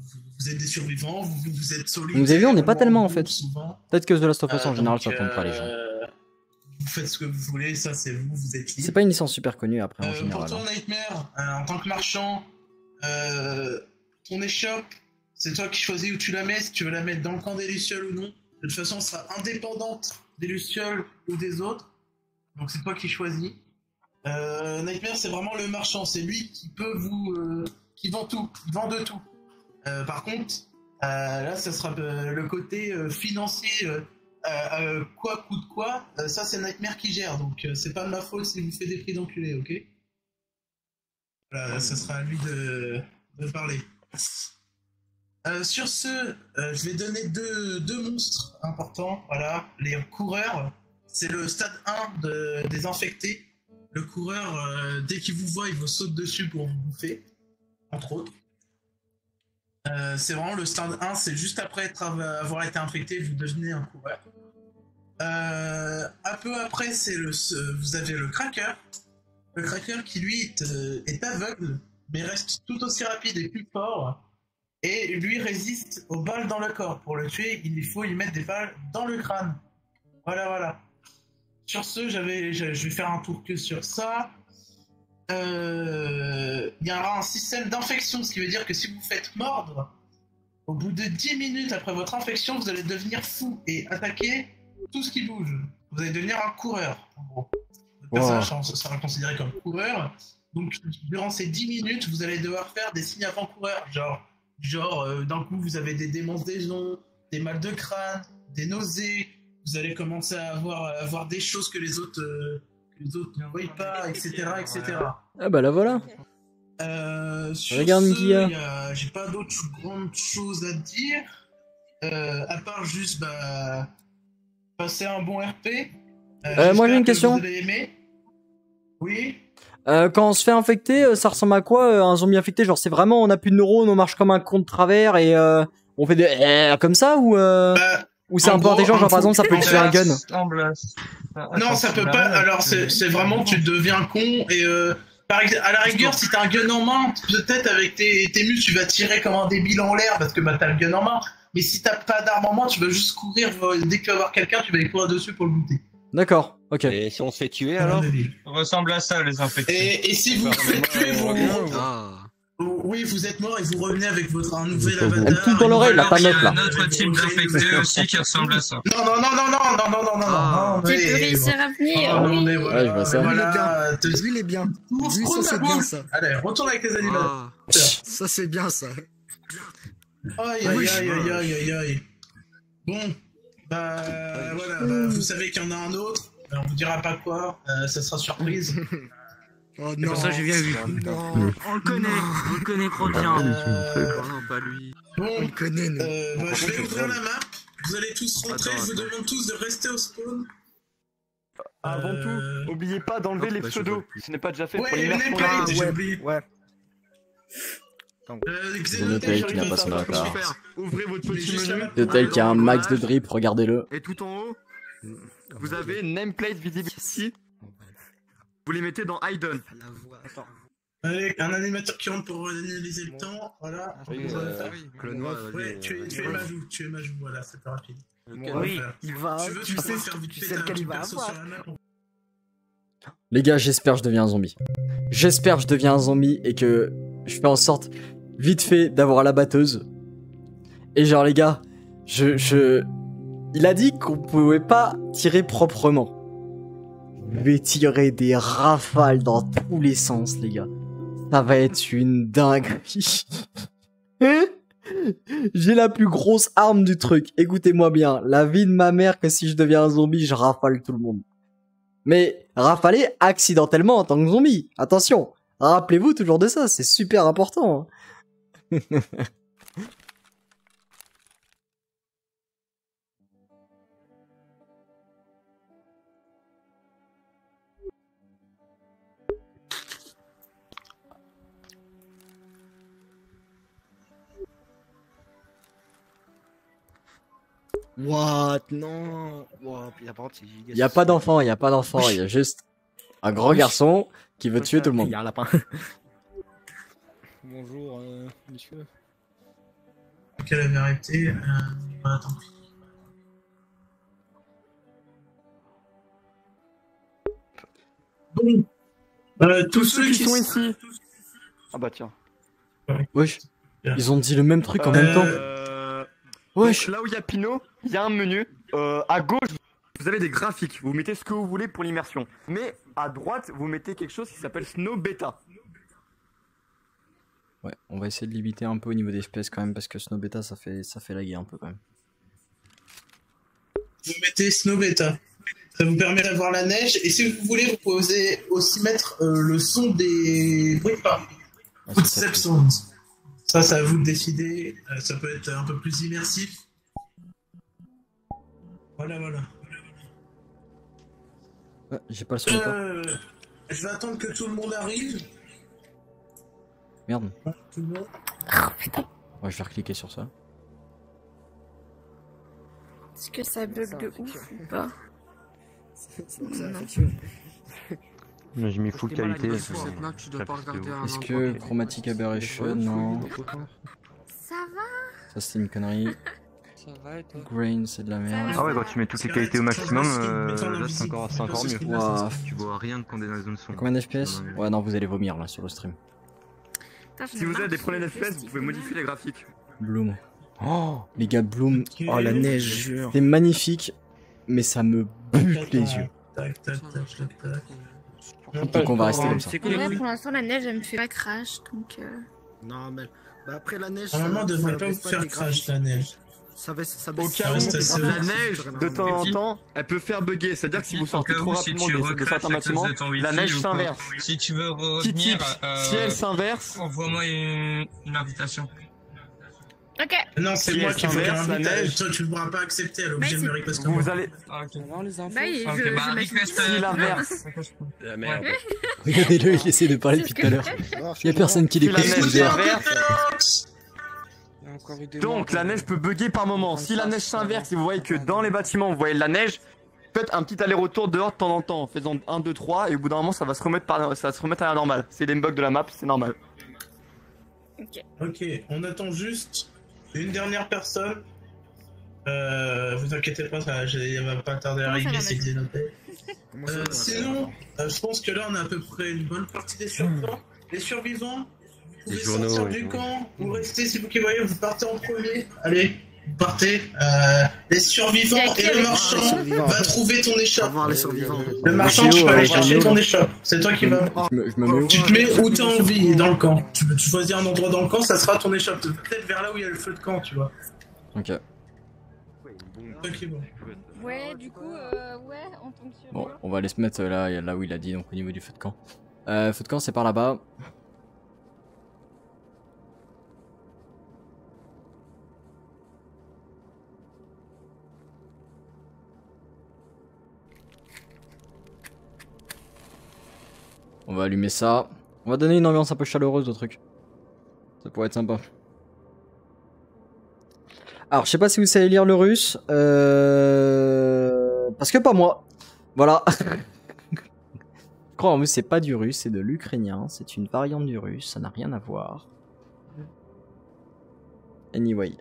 êtes des survivants, vous êtes solides. Vous avez vu, on n'est pas tellement en fait. Souvent. Peut-être que The Last of Us en général, ça tombe pas les gens. Vous faites ce que vous voulez, ça c'est vous êtes libre. C'est pas une licence super connue après en général. Pour toi, Nightmare, en tant que marchand, ton échoppe, c'est toi qui choisis où tu la mets, si tu veux la mettre dans le camp des Lucioles ou non. De toute façon, elle sera indépendante des Lucioles ou des autres. Donc c'est toi qui choisis. Nightmare, c'est vraiment le marchand, c'est lui qui peut vous... qui vend tout, il vend de tout. Par contre, là, ça sera le côté financier, quoi coûte quoi, ça c'est Nightmare qui gère, donc c'est pas de ma faute si vous faites des prix d'enculé, ok? Voilà, ça sera à lui de parler. Sur ce, je vais donner deux monstres importants, voilà, les coureurs. C'est le stade 1 des infectés. Le coureur, dès qu'il vous voit, il vous saute dessus pour vous bouffer, entre autres. C'est vraiment le stade 1, c'est juste après avoir été infecté, vous devenez un coureur. Un peu après, vous avez le cracker. Le cracker qui lui est aveugle, mais reste tout aussi rapide et plus fort. Et lui résiste aux balles dans le corps. Pour le tuer, il faut lui mettre des balles dans le crâne. Voilà. Sur ce, je vais faire un tour que sur ça. Il y aura un système d'infection, ce qui veut dire que si vous faites mordre, au bout de 10 minutes après votre infection, vous allez devenir fou et attaquer tout ce qui bouge. Vous allez devenir un coureur, en gros. Votre personnage sera considéré comme coureur. Donc, durant ces 10 minutes, vous allez devoir faire des signes avant-coureurs. Genre d'un coup, vous avez des démangeaisons, des mal de crâne, des nausées. Vous allez commencer à avoir des choses que les autres ne voient pas, etc. Ah bah là voilà. Regarde ce, j'ai pas d'autres grandes choses à dire. À part juste passer un bon RP. Moi j'ai une question. Vous avez aimé. Oui. Quand on se fait infecter, ça ressemble à quoi un zombie infecté? Genre c'est vraiment on a plus de neurones, on marche comme un con de travers et on fait des comme ça ou c'est un peu intelligent, genre par exemple ça peut tuer un gun. Non, ça peut pas. Alors c'est vraiment tu deviens con et à la rigueur si t'as un gun en main, peut-être avec tes muscles tu vas tirer comme un débile en l'air parce que t'as le gun en main. Mais si t'as pas d'arme en main, tu vas juste courir dès que tu vas voir quelqu'un, tu vas y courir dessus pour le buter. D'accord, ok. Et si on se fait tuer alors? Ça ressemble à ça les infectés. Et si vous faites tuer, oui, vous êtes mort et vous revenez avec un nouvel avatar. Elle touche dans l'oreille, la panette là. Il y a un autre type d'infecté aussi qui ressemble à ça. Non. Tu peux réussir à venir. Ouais, je vois ça. Voilà, lui il est bien. Lui ça c'est bien ça. Allez, retourne avec les animaux. Ça c'est bien ça. Aïe. Bon, voilà, vous savez qu'il y en a un autre. On vous dira pas quoi, ça sera surprise. Oh c'est pour ça que j'ai bien vu. On le connaît trop bien. Non, pas lui. Bon, on le connaît nous. Je vais ouvrir la map. Vous allez tous rentrer, je vous demande tous de rester au spawn. Avant tout, n'oubliez pas d'enlever les pseudos. Ce n'est pas déjà fait pour les nameplates, j'ai oublié. Ouais. Xenotel qui n'a pas son avatar. Ouvrez votre petit menu. Xenotel qui a un max de drip, regardez-le. Et tout en haut, vous avez nameplate visibility. Vous les mettez dans Hidden. Allez, un animateur qui rentre pour analyser le temps, voilà. Ouais, tu es Majou, voilà, c'est pas rapide. Oui, il va. Tu sais lequel il va avoir. Les gars, j'espère que je deviens un zombie. J'espère que je deviens un zombie et que je fais en sorte, vite fait, d'avoir la batteuse. Et genre, les gars, il a dit qu'on pouvait pas tirer proprement. Je vais tirer des rafales dans tous les sens, les gars. Ça va être une dinguerie. J'ai la plus grosse arme du truc. Écoutez-moi bien, la vie de ma mère que si je deviens un zombie, je rafale tout le monde. Mais rafaler accidentellement en tant que zombie. Attention, rappelez-vous toujours de ça, c'est super important. Hein. What? Non. Wow, il y a pas d'enfant, il y a juste un grand garçon qui veut tuer tout le monde. Il y a un lapin. Bonjour, monsieur. Quelle avait arrêté attends. Bon. Tous ceux qui sont ici. Ah bah tiens. Wesh. Ils ont dit le même truc en même temps. Wesh. Là où il y a Pinot, il y a un menu. À gauche, vous avez des graphiques. Vous mettez ce que vous voulez pour l'immersion. Mais à droite, vous mettez quelque chose qui s'appelle Snow Beta. Ouais, on va essayer de limiter un peu au niveau des FPS quand même parce que Snow Beta ça fait laguer un peu quand même. Vous mettez Snow Beta. Ça vous permet d'avoir la neige et si vous voulez, vous pouvez aussi mettre le son des bruits de pas. Footstep Sounds. Ça, c'est à vous de décider. Ça peut être un peu plus immersif. Voilà. Ouais, j'ai pas le son encore. Je vais attendre que tout le monde arrive. Merde. Tout le monde. Ouais, je vais recliquer sur ça. Est-ce que ça bug de ouf ou pas? J'ai mis full qualité. Est-ce que Chromatic Aberration? Non. Ça va? Ça c'est une connerie. Grain c'est de la merde. Ah ouais, quand tu mets toutes les qualités au maximum, là c'est encore mieux. Wow. Tu vois rien de condamnation de son. Combien d'FPS? Ouais, non, vous allez vomir là sur le stream. Si vous avez des problèmes d'FPS, vous pouvez modifier les graphiques. Bloom. Oh, les gars, Bloom. Oh, la neige, jure. C'est magnifique, mais ça me bute les yeux. Donc on va rester comme ça. Ouais, pour l'instant, la neige, elle me fait pas crash, donc... Non, mais bah, après la neige... Normalement, on devrait pas vous faire crash la neige. Ça baisse, au cas où, la neige, de temps en temps, elle peut faire bugger. C'est-à-dire que si vous sortez trop rapidement de certains bâtiments, la neige s'inverse. Si tu veux revenir, si elle s'inverse, envoie-moi une invitation. Ok. Non, c'est moi qui vais la neige. Toi, tu ne pourras pas accepter, elle est obligée de me requester. Vous allez... Si l'inverse. La merde. Regardez-le, il essaie de parler depuis tout à l'heure. Il y a personne qui l'écoute. Donc la neige peut bugger par moment. Si la neige s'inverse et vous voyez que dans les bâtiments vous voyez la neige, faites un petit aller-retour dehors de temps en temps, faisant 1, 2, 3 et au bout d'un moment ça va se remettre à la normale. C'est les bugs de la map, c'est normal. Ok, on attend juste une dernière personne. Vous inquiétez pas, elle va pas tarder à arriver, c'est Xenotel. Sinon, je pense que là on a à peu près une bonne partie des survivants. Les survivants, vous pouvez sortir du camp, vous restez, c'est vous qui voyez, vous partez en premier. Allez, vous partez. Les survivants et le marchand va trouver ton échoppe. Le marchand, tu vas aller chercher ton échoppe. C'est toi qui vas. Tu te mets où t'as envie dans le camp. Tu choisis un endroit dans le camp, ça sera ton échoppe. Peut-être vers là où il y a le feu de camp, tu vois. Ok. Ok, bon. Ouais, du coup, ouais, en tant que survivant. Bon, on va aller se mettre là où il a dit, donc au niveau du feu de camp. Feu de camp, c'est par là-bas. On va allumer ça. On va donner une ambiance un peu chaleureuse au truc. Ça pourrait être sympa. Alors, je sais pas si vous savez lire le russe. Parce que pas moi. Voilà. Je crois en plus c'est pas du russe, c'est de l'ukrainien. C'est une variante du russe, ça n'a rien à voir. Anyway.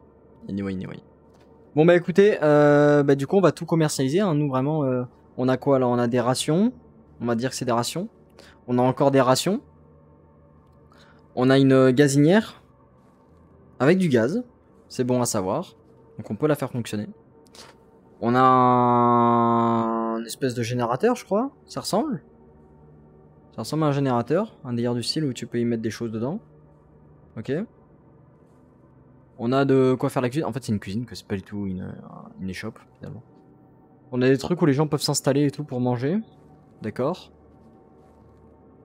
Bon bah écoutez, du coup on va tout commercialiser. Hein. Nous vraiment, on a quoi là? On a des rations. On va dire que c'est des rations. On a encore des rations. On a une gazinière. Avec du gaz. C'est bon à savoir. Donc on peut la faire fonctionner. On a une espèce de générateur je crois. Ça ressemble. Ça ressemble à un générateur. Un délire du style où tu peux y mettre des choses dedans. Ok. On a de quoi faire la cuisine. En fait c'est une cuisine que c'est pas du tout une échoppe finalement. On a des trucs où les gens peuvent s'installer et tout pour manger. D'accord.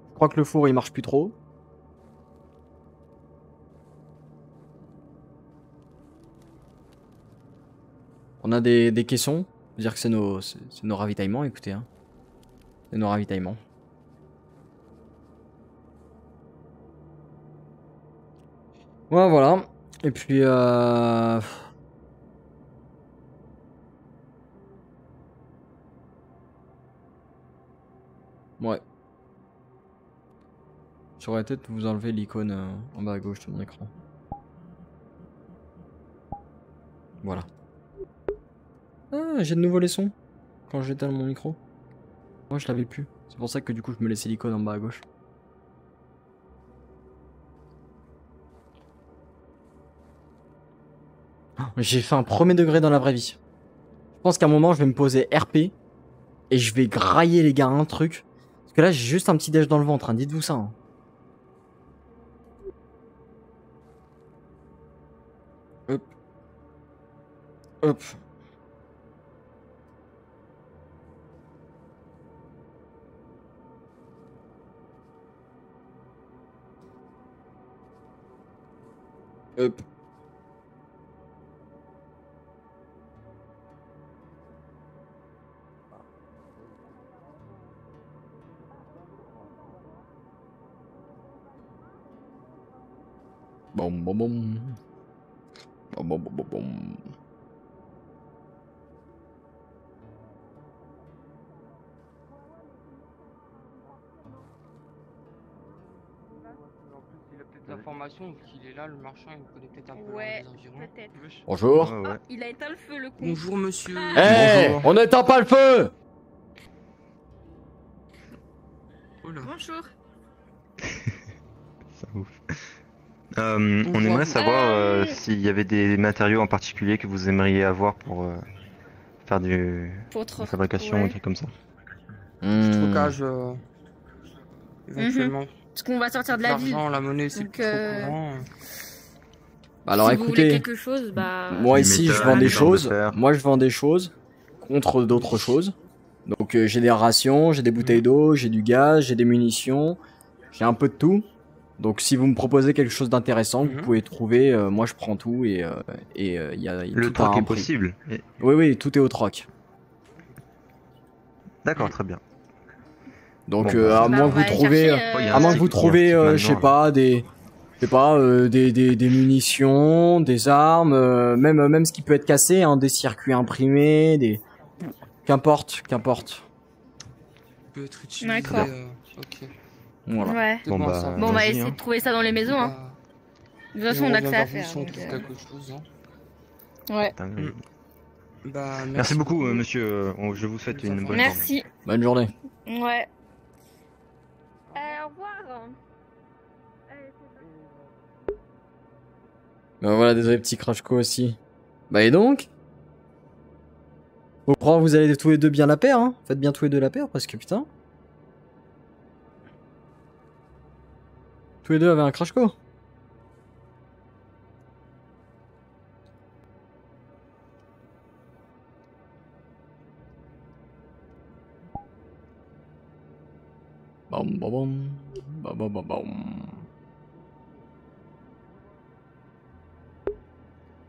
Je crois que le four il marche plus trop. On a des caissons. C'est-à-dire que c'est nos ravitaillements, écoutez. Hein. C'est nos ravitaillements. Ouais, voilà. Et puis ouais. J'aurais peut-être vous enlever l'icône en bas à gauche de mon écran. Voilà. Ah, j'ai de nouveau les sons quand j'éteins mon micro. Moi je l'avais plus. C'est pour ça que du coup je me laissais l'icône en bas à gauche. J'ai fait un premier degré dans la vraie vie. Je pense qu'à un moment je vais me poser RP et je vais grailler les gars un truc. Parce que là j'ai juste un petit déj dans le ventre, hein. Dites-vous ça. Hein. Hop. Hop. Hop. Bom bom bom. Bom bom bom bom bom. D'informations, vu qu'il est là, le marchand, il connaît peut-être un peu les environs. Peut-être. Bonjour. Oh, il a éteint le feu, le con. Bonjour, monsieur. Hey, on n'éteint pas le feu. Bonjour. Ça ouf. On aimerait savoir s'il y avait des matériaux en particulier que vous aimeriez avoir pour faire de la fabrication ou des trucs comme ça. Du trocage, éventuellement. Parce qu'on va sortir de la ville. L'argent, la monnaie, c'est trop courant. Bah alors si écoutez, vous voulez quelque chose, bah... moi ici je vends des choses. Moi je vends des choses contre d'autres choses. Donc j'ai des rations, j'ai des bouteilles d'eau, j'ai du gaz, j'ai des munitions, j'ai un peu de tout. Donc si vous me proposez quelque chose d'intéressant, vous pouvez trouver, moi je prends tout et y a le troc est possible. Oui, tout est au troc. D'accord, très bien. Donc à moins que vous trouvez, je sais pas, des munitions, des armes, même ce qui peut être cassé, hein, des circuits imprimés, des, qu'importe. Peut être utilisé. D'accord. Ok. Voilà. Ouais. Bon, on va essayer de trouver ça dans les maisons. Hein. De toute façon, on a que ça à faire. Si on trouve quelque chose. Hein. Ouais. Bah, merci beaucoup, monsieur. Je vous souhaite une bonne journée. Merci. Bonne journée. Ouais. Au revoir. Bah voilà, désolé petit Crashco aussi. Bah et donc faut croire que vous allez tous les deux bien la paire, hein. Faites bien tous les deux la paire parce que putain. Tous les deux avaient un Crashco. Bam bam bam. Bam bam bam bam.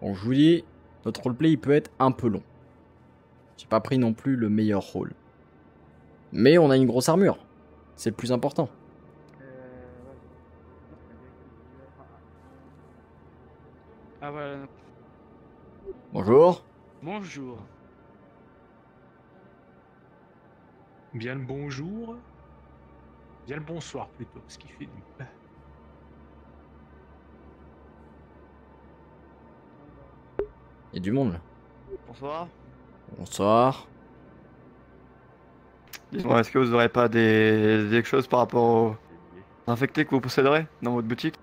Bon, je vous dis, notre roleplay il peut être un peu long. J'ai pas pris non plus le meilleur rôle. Mais on a une grosse armure. C'est le plus important. Bonjour. Bonjour. Bien le bonjour. Bien le bonsoir plutôt, ce qui fait du... Il y a du monde là. Bonsoir. Bonsoir. Dis-moi, est-ce que vous aurez pas des choses par rapport aux infectés que vous posséderez dans votre boutique?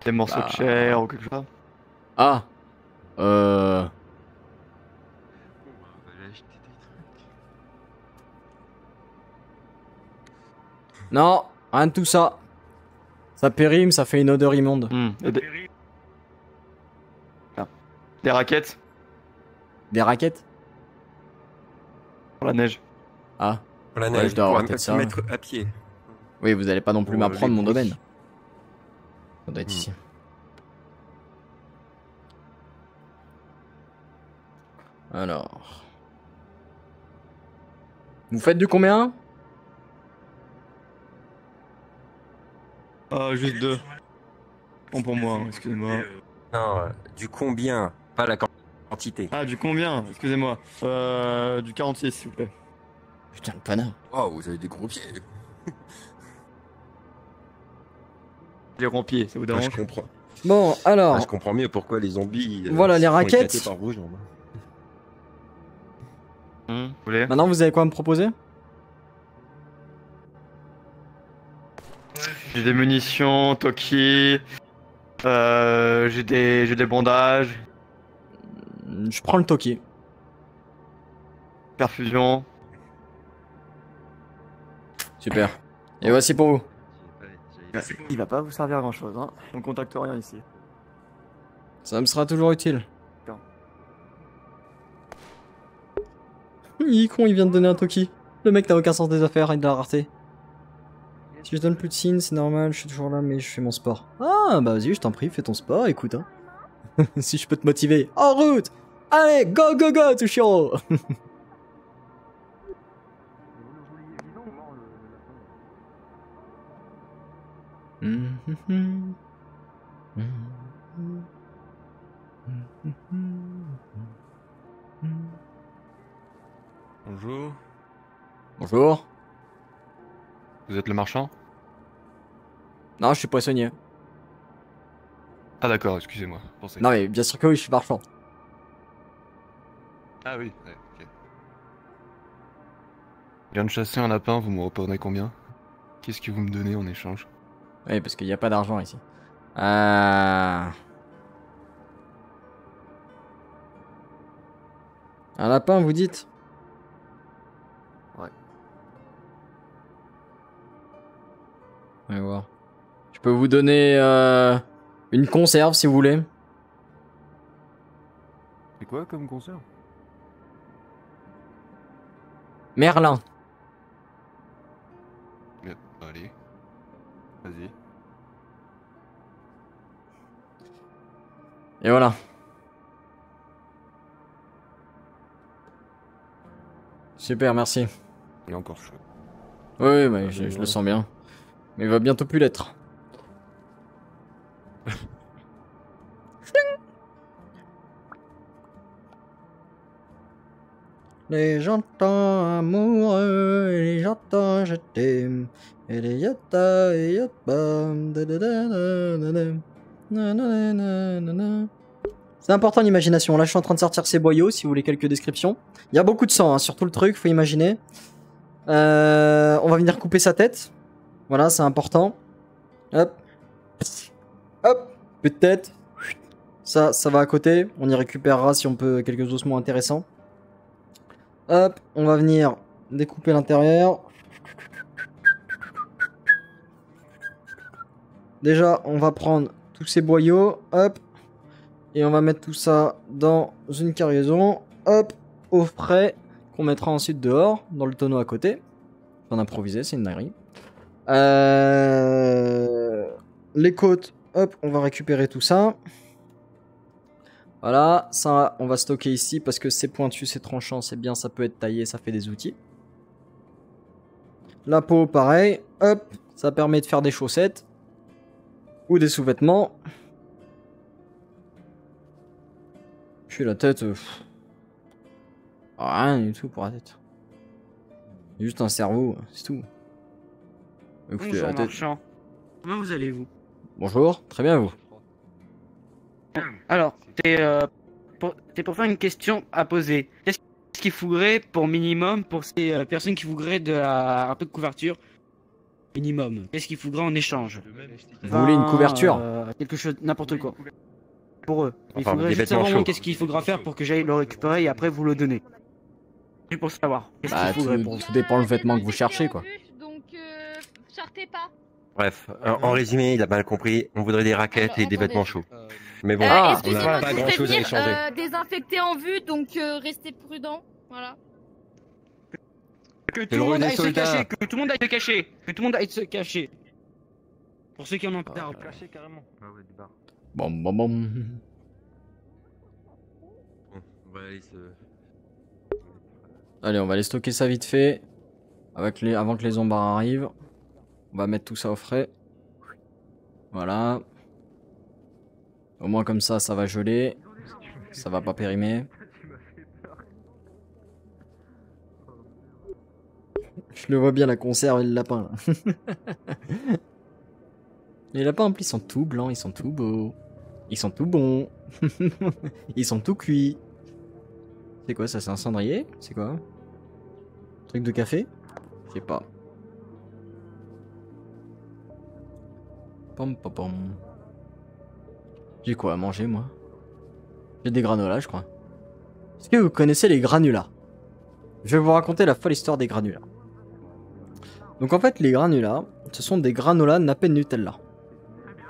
Des morceaux de chair ou quelque chose? Ah. Non, rien de tout ça. Ça périme, ça fait une odeur immonde. Des raquettes? Des raquettes? Pour la neige. Ah. Pour la Ouais, neige, je dois avoir pour peut-être ça. mettre à pied. Oui, vous allez pas non plus Pour m'apprendre les mon bruits. domaine. Ça doit être ici. Alors. Vous faites du combien? Juste 2. Bon pour moi, excusez-moi. Non, du combien, pas la quantité. Ah, du combien? Excusez-moi. Du 46, s'il vous plaît. Putain, le panard. Oh, vous avez des gros pieds. Les rompiers, ça vous Ah, dérange? je comprends. Bon, alors. Ah, je comprends mieux pourquoi les zombies. Voilà, les sont raquettes. éclatés par vos jambes. Vous voulez? Maintenant, vous avez quoi à me proposer? J'ai des munitions, Toki. J'ai des bandages. Je prends le Toki. Perfusion. Super. Et voici pour vous. Il va pas vous servir à grand chose, hein. On contacte rien ici. Ça me sera toujours utile. D'accord. Il est con, il vient de donner un Toki. Le mec n'a aucun sens des affaires et de la rareté. Si je donne plus de signes, c'est normal, je suis toujours là, mais je fais mon sport. Ah, bah vas-y, je t'en prie, fais ton sport, écoute, hein. Si je peux te motiver. En route! Allez, go, go, go, Tushiro! Bonjour. Bonjour. Vous êtes le marchand? Non, je suis poissonnier. Ah d'accord, excusez-moi. Pensez. Non mais bien sûr que oui, je suis marchand. Ah oui, ouais, ok. Je viens de chasser un lapin, vous me reprenez combien? Qu'est-ce que vous me donnez en échange? Oui, parce qu'il n'y a pas d'argent ici. Un lapin, vous dites? Ouais. On va voir. Je peux vous donner une conserve si vous voulez. C'est quoi comme conserve? Merlin. Allez. Vas-y. Et voilà. Super, merci. Il est encore chaud. Oui, mais je le sens bien. Mais il va bientôt plus l'être. Les j'entends amoureux, et les j'entends je t'aime, et les yata et yapa. C'est important l'imagination. Là, je suis en train de sortir ces boyaux si vous voulez quelques descriptions. Il y a beaucoup de sang hein, sur tout le truc, faut imaginer. On va venir couper sa tête. Voilà, c'est important. Hop. Hop. Peu de tête. Ça va à côté. On y récupérera si on peut quelques ossements intéressants. Hop. On va venir découper l'intérieur. Déjà, on va prendre tous ces boyaux. Hop. Et on va mettre tout ça dans une cargaison. Hop. Au frais. Qu'on mettra ensuite dehors. Dans le tonneau à côté. J'en improvisé, c'est une dinguerie. Les côtes, hop, on va récupérer tout ça. Voilà, ça on va stocker ici parce que c'est pointu, c'est tranchant, c'est bien, ça peut être taillé, ça fait des outils. La peau, pareil, hop, ça permet de faire des chaussettes ou des sous-vêtements. Puis la tête... rien du tout pour la tête. Juste un cerveau, c'est tout. Écoutez, Bonjour la tête... marchand. Comment vous allez-vous? Bonjour, très bien vous. Alors, t'es pour faire une question à poser. Qu'est-ce qu'il faudrait pour minimum pour ces personnes qui voudraient un peu de couverture? Minimum. Qu'est-ce qu'il faudrait en échange? Vous voulez une couverture? Quelque chose, n'importe quoi. Pour eux. Il Enfin, faudrait des juste vêtements savoir chauds. qu'est-ce qu'il faudra faire pour que j'aille le récupérer et après vous le donner. Juste pour savoir. Qu'est-ce qu'il faudrait pour tout dépend le vêtement que vous cherchez quoi. Donc, sortez pas. Bref, en résumé, il a mal compris. On voudrait des raquettes et des vêtements chauds. Mais bon, Excusez-moi, on n'a pas je vous grand chose à fais échanger. venir désinfecter en vue, donc restez prudents. Voilà. Que tout le monde aille se cacher, que tout le monde aille se cacher, que tout le monde aille se cacher. Pour ceux qui en ont marre. Caché carrément. Bon, bon, bon. On va aller se... Allez, on va aller stocker ça vite fait. Avant que les zombies arrivent. On va mettre tout ça au frais. Voilà. Au moins comme ça va geler. Ça va pas périmer. Je le vois bien la conserve et le lapin là. Les lapins en plus ils sont tout blancs, ils sont tout beaux. Ils sont tout bons. Ils sont tout cuits. C'est quoi ça? C'est un cendrier? C'est quoi? Truc de café? Je sais pas. Pom pom pom. J'ai quoi à manger moi? J'ai des granulats je crois. Est-ce que vous connaissez les granulats? Je vais vous raconter la folle histoire des granulats. Donc en fait les granulats, ce sont des granulats nappés de Nutella.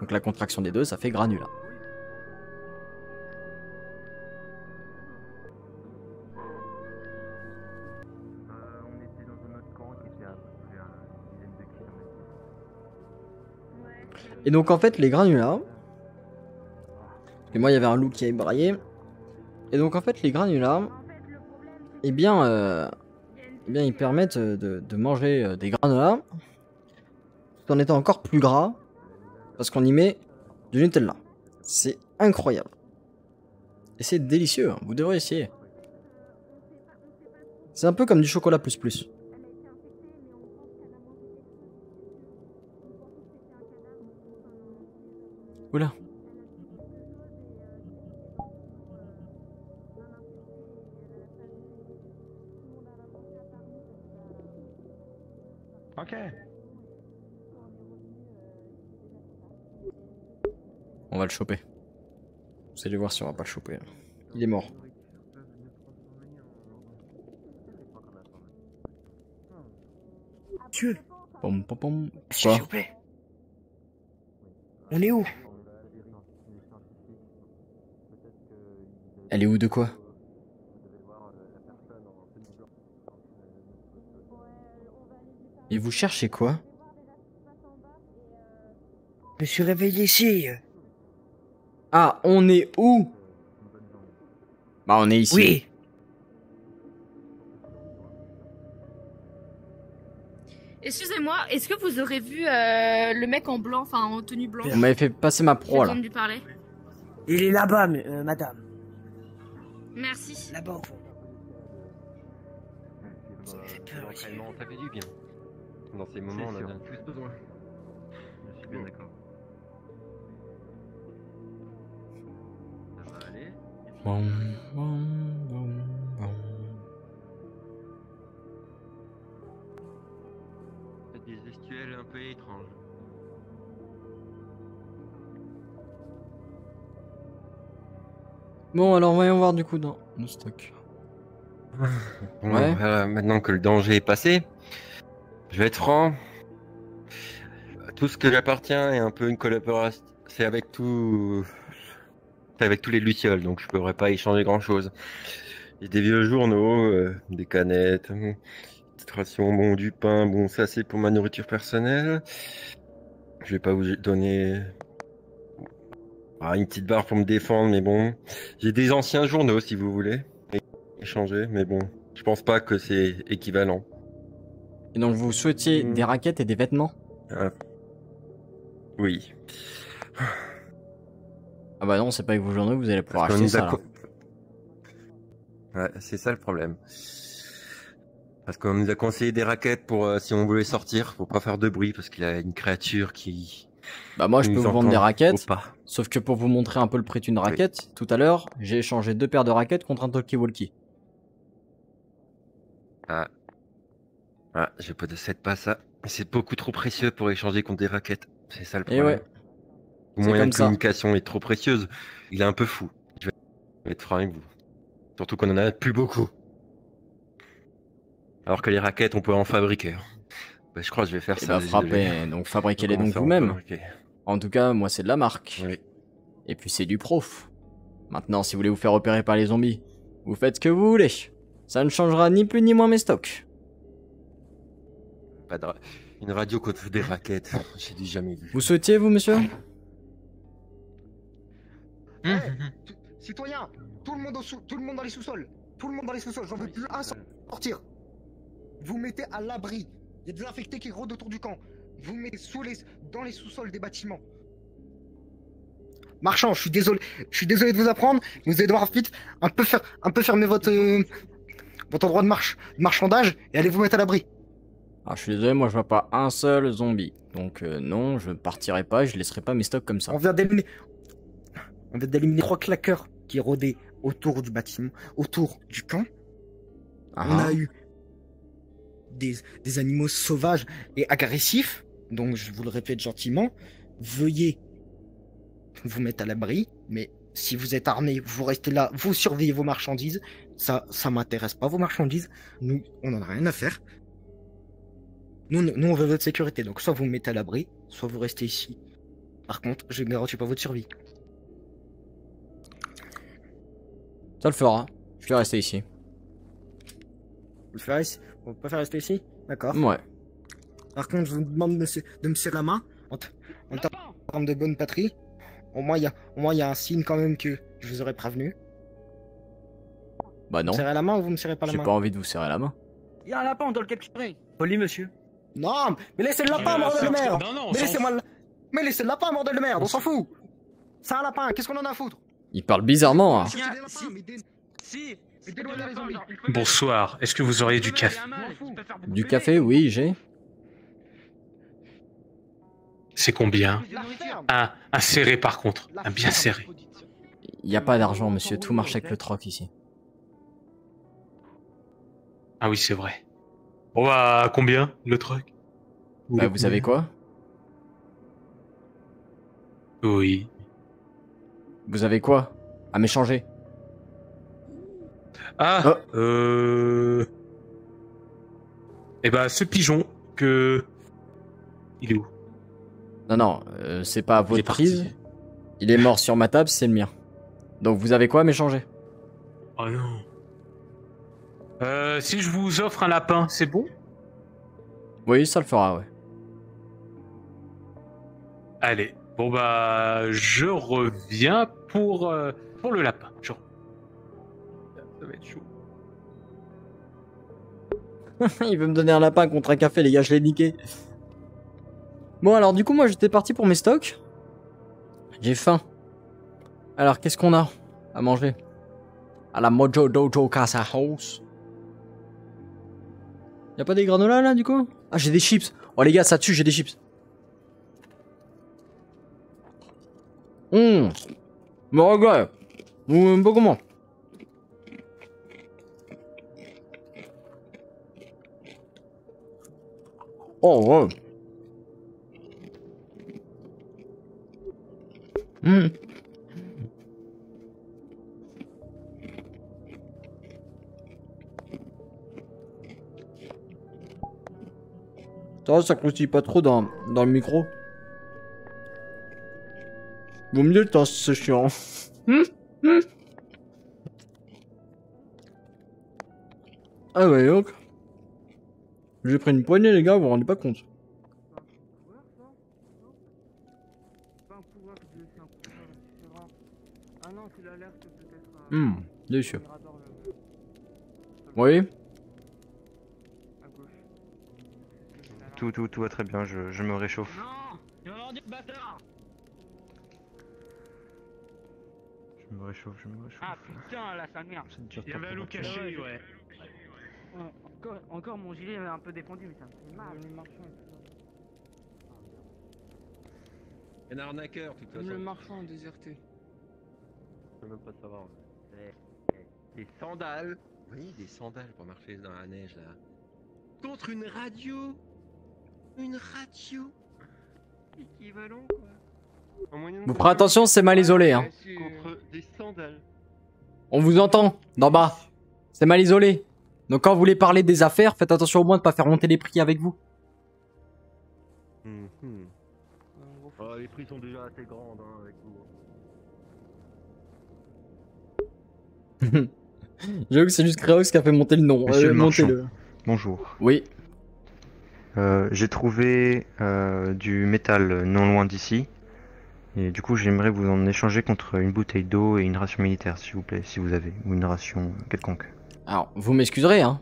Donc la contraction des deux ça fait granulats. Et donc en fait les granulats, et moi il y avait un loup qui a ébraillé, et donc en fait les granulats, eh bien ils permettent de manger des granulats tout en étant encore plus gras, parce qu'on y met du Nutella. C'est incroyable. Et c'est délicieux, hein. Vous devrez essayer. C'est un peu comme du chocolat plus plus. Oula. Ok. On va le choper. Vous allez voir si on va pas le choper. Il est mort. Monsieur. Pom pom pom. S'il vous plaît. On est où? Elle est où de quoi? Et vous cherchez quoi? Je me suis réveillé ici. Ah, on est où? Bah on est ici. Oui. Excusez-moi, est-ce que vous aurez vu le mec en blanc, enfin en tenue blanche? Vous m'avez fait passer ma proie là. J'ai entendu parler. Il est là-bas, madame. Merci. Là-bas au fond. L'entraînement, ça fait du bien. Dans ces moments, on en a plus besoin. Je suis bien d'accord. Ça va aller. Bom, bom, bom, bom. C'est des gestuels un peu étranges. Bon, alors voyons voir du coup dans le stock. Bon, Ouais. voilà, maintenant que le danger est passé, je vais être franc. Tout ce que j'appartiens est un peu une collaboration. C'est avec tout. C'est avec tous les lucioles, donc je pourrais pas échanger grand chose. J'ai des vieux journaux, des canettes, petites rations, bon, du pain, bon, ça c'est pour ma nourriture personnelle. Je vais pas vous donner une petite barre pour me défendre, mais bon. J'ai des anciens journaux si vous voulez échanger, mais bon, je pense pas que c'est équivalent. Et donc vous souhaitiez des raquettes et des vêtements? Oui. Ah bah non, c'est pas avec vos journaux que vous allez pouvoir acheter ça. Là. Ouais, c'est ça le problème. Parce qu'on nous a conseillé des raquettes pour si on voulait sortir, faut pas faire de bruit parce qu'il y a une créature qui... Bah moi je peux vous vendre des raquettes, pas. sauf que pour vous montrer un peu le prix d'une raquette, tout à l'heure, j'ai échangé 2 paires de raquettes contre un talkie-walkie. Ah, je possède pas ça. C'est beaucoup trop précieux pour échanger contre des raquettes. C'est ça le problème. Et ouais. Le moyen de communication est trop précieuse. Il est un peu fou. Je vais être franc avec vous. Surtout qu'on en a plus beaucoup. Alors que les raquettes, on peut en fabriquer. Bah, je crois que je vais faire ça. Bah frapper, donc fabriquez-les donc vous-même. En tout cas, moi c'est de la marque. Oui. Et puis c'est du pro. Maintenant, si vous voulez vous faire repérer par les zombies, vous faites ce que vous voulez. Ça ne changera ni plus ni moins mes stocks. Pas de une radio contre des raquettes, j'ai dit jamais vu. Vous souhaitiez, vous, monsieur? Citoyens, tout le monde dans les sous-sols. Tout le monde dans les sous-sols, j'en veux plus un sans sortir. Vous mettez à l'abri. Il y a des infectés qui rôdent autour du camp. Vous mettez dans les sous-sols des bâtiments. Marchand, je suis désolé de vous apprendre, mais vous allez devoir vite un peu fermer votre endroit de marchandage et aller vous mettre à l'abri. Ah, je suis désolé, moi je vois pas un seul zombie. Donc non, je partirai pas, je laisserai pas mes stocks comme ça. On vient d'éliminer 3 claqueurs qui rôdaient autour du bâtiment, autour du camp. On a eu des animaux sauvages et agressifs. Donc je vous le répète gentiment, veuillez vous mettre à l'abri, mais si vous êtes armé, vous restez là, vous surveillez vos marchandises. Ça m'intéresse pas vos marchandises. Nous, on en a rien à faire. Nous, on veut votre sécurité, donc soit vous me mettez à l'abri, soit vous restez ici. Par contre, je ne garantis pas votre survie. Ça le fera. Je vais rester ici. Vous préférez rester ici? D'accord. Ouais. Par contre, je vous demande de me serrer la main en termes de bonne patrie. Au moins, il y a un signe quand même que je vous aurais prévenu. Bah non. Vous me serrez la main ou vous me serrez pas la main? J'ai pas envie de vous serrer la main. Il y a un lapin, on doit le capturer. Poli, monsieur. Non, mais laissez le lapin, bordel de merde. Mais laissez le lapin, bordel de merde, on s'en fout. C'est un lapin, qu'est-ce qu'on en a à foutre? Il parle bizarrement. Hein. Bonsoir, est-ce que vous auriez du café? Du café, oui, j'ai. C'est combien? Un serré par contre, un bien serré. Il n'y a pas d'argent, monsieur, tout marche avec le troc ici. Ah oui, c'est vrai. On va à combien le truc? Bah, vous avez quoi? Oui. Vous avez quoi à m'échanger? Ah, Eh ben, ce pigeon que... Il est où? Non, c'est pas à votre prise. Il est mort sur ma table, c'est le mien. Donc vous avez quoi à m'échanger? Oh non. Si je vous offre un lapin, c'est bon? Oui, ça le fera, ouais. Allez, bon bah, je reviens pour le lapin. Ça va être chaud. Il veut me donner un lapin contre un café, les gars, je l'ai niqué. Bon, alors du coup, moi, j'étais parti pour mes stocks. J'ai faim. Alors, qu'est-ce qu'on a à manger? À la Mojo Dojo Casa House. Y'a pas des granolas, là, du coup? Ah, j'ai des chips. Oh, les gars, ça tue, j'ai des chips. Mais regarde. Pas comment? Oh, ouais. Ça croustille pas trop dans le micro. Vaut mieux le temps, c'est chiant. Ah ouais, donc. J'ai pris une poignée, les gars, vous vous rendez pas compte. Délicieux. Oui. Tout va très bien, je me réchauffe. Je me réchauffe. Ah putain, là, sa mère. Il y avait un loup caché, ouais. Encore mon gilet est un peu défendu, mais ça me fait mal. Un arnaqueur, de toute façon. Le marchand a déserté. Je peux même pas savoir. Des sandales. Oui, des sandales pour marcher dans la neige là. Contre une radio. Une radio. Équivalent quoi. Vous ferez attention, c'est mal isolé. Hein. Contre des sandales. On vous entend, d'en bas. C'est mal isolé. Donc quand vous voulez parler des affaires, faites attention au moins de pas faire monter les prix avec vous. Oh, les prix sont déjà assez grands hein, avec vous. J'avoue que c'est juste Créox qui a fait monter le nom. Monsieur le marchand. Le... Bonjour. Oui. J'ai trouvé du métal non loin d'ici. Et du coup, j'aimerais vous en échanger contre une bouteille d'eau et une ration militaire, s'il vous plaît, si vous avez, ou une ration quelconque. Alors, vous m'excuserez, hein.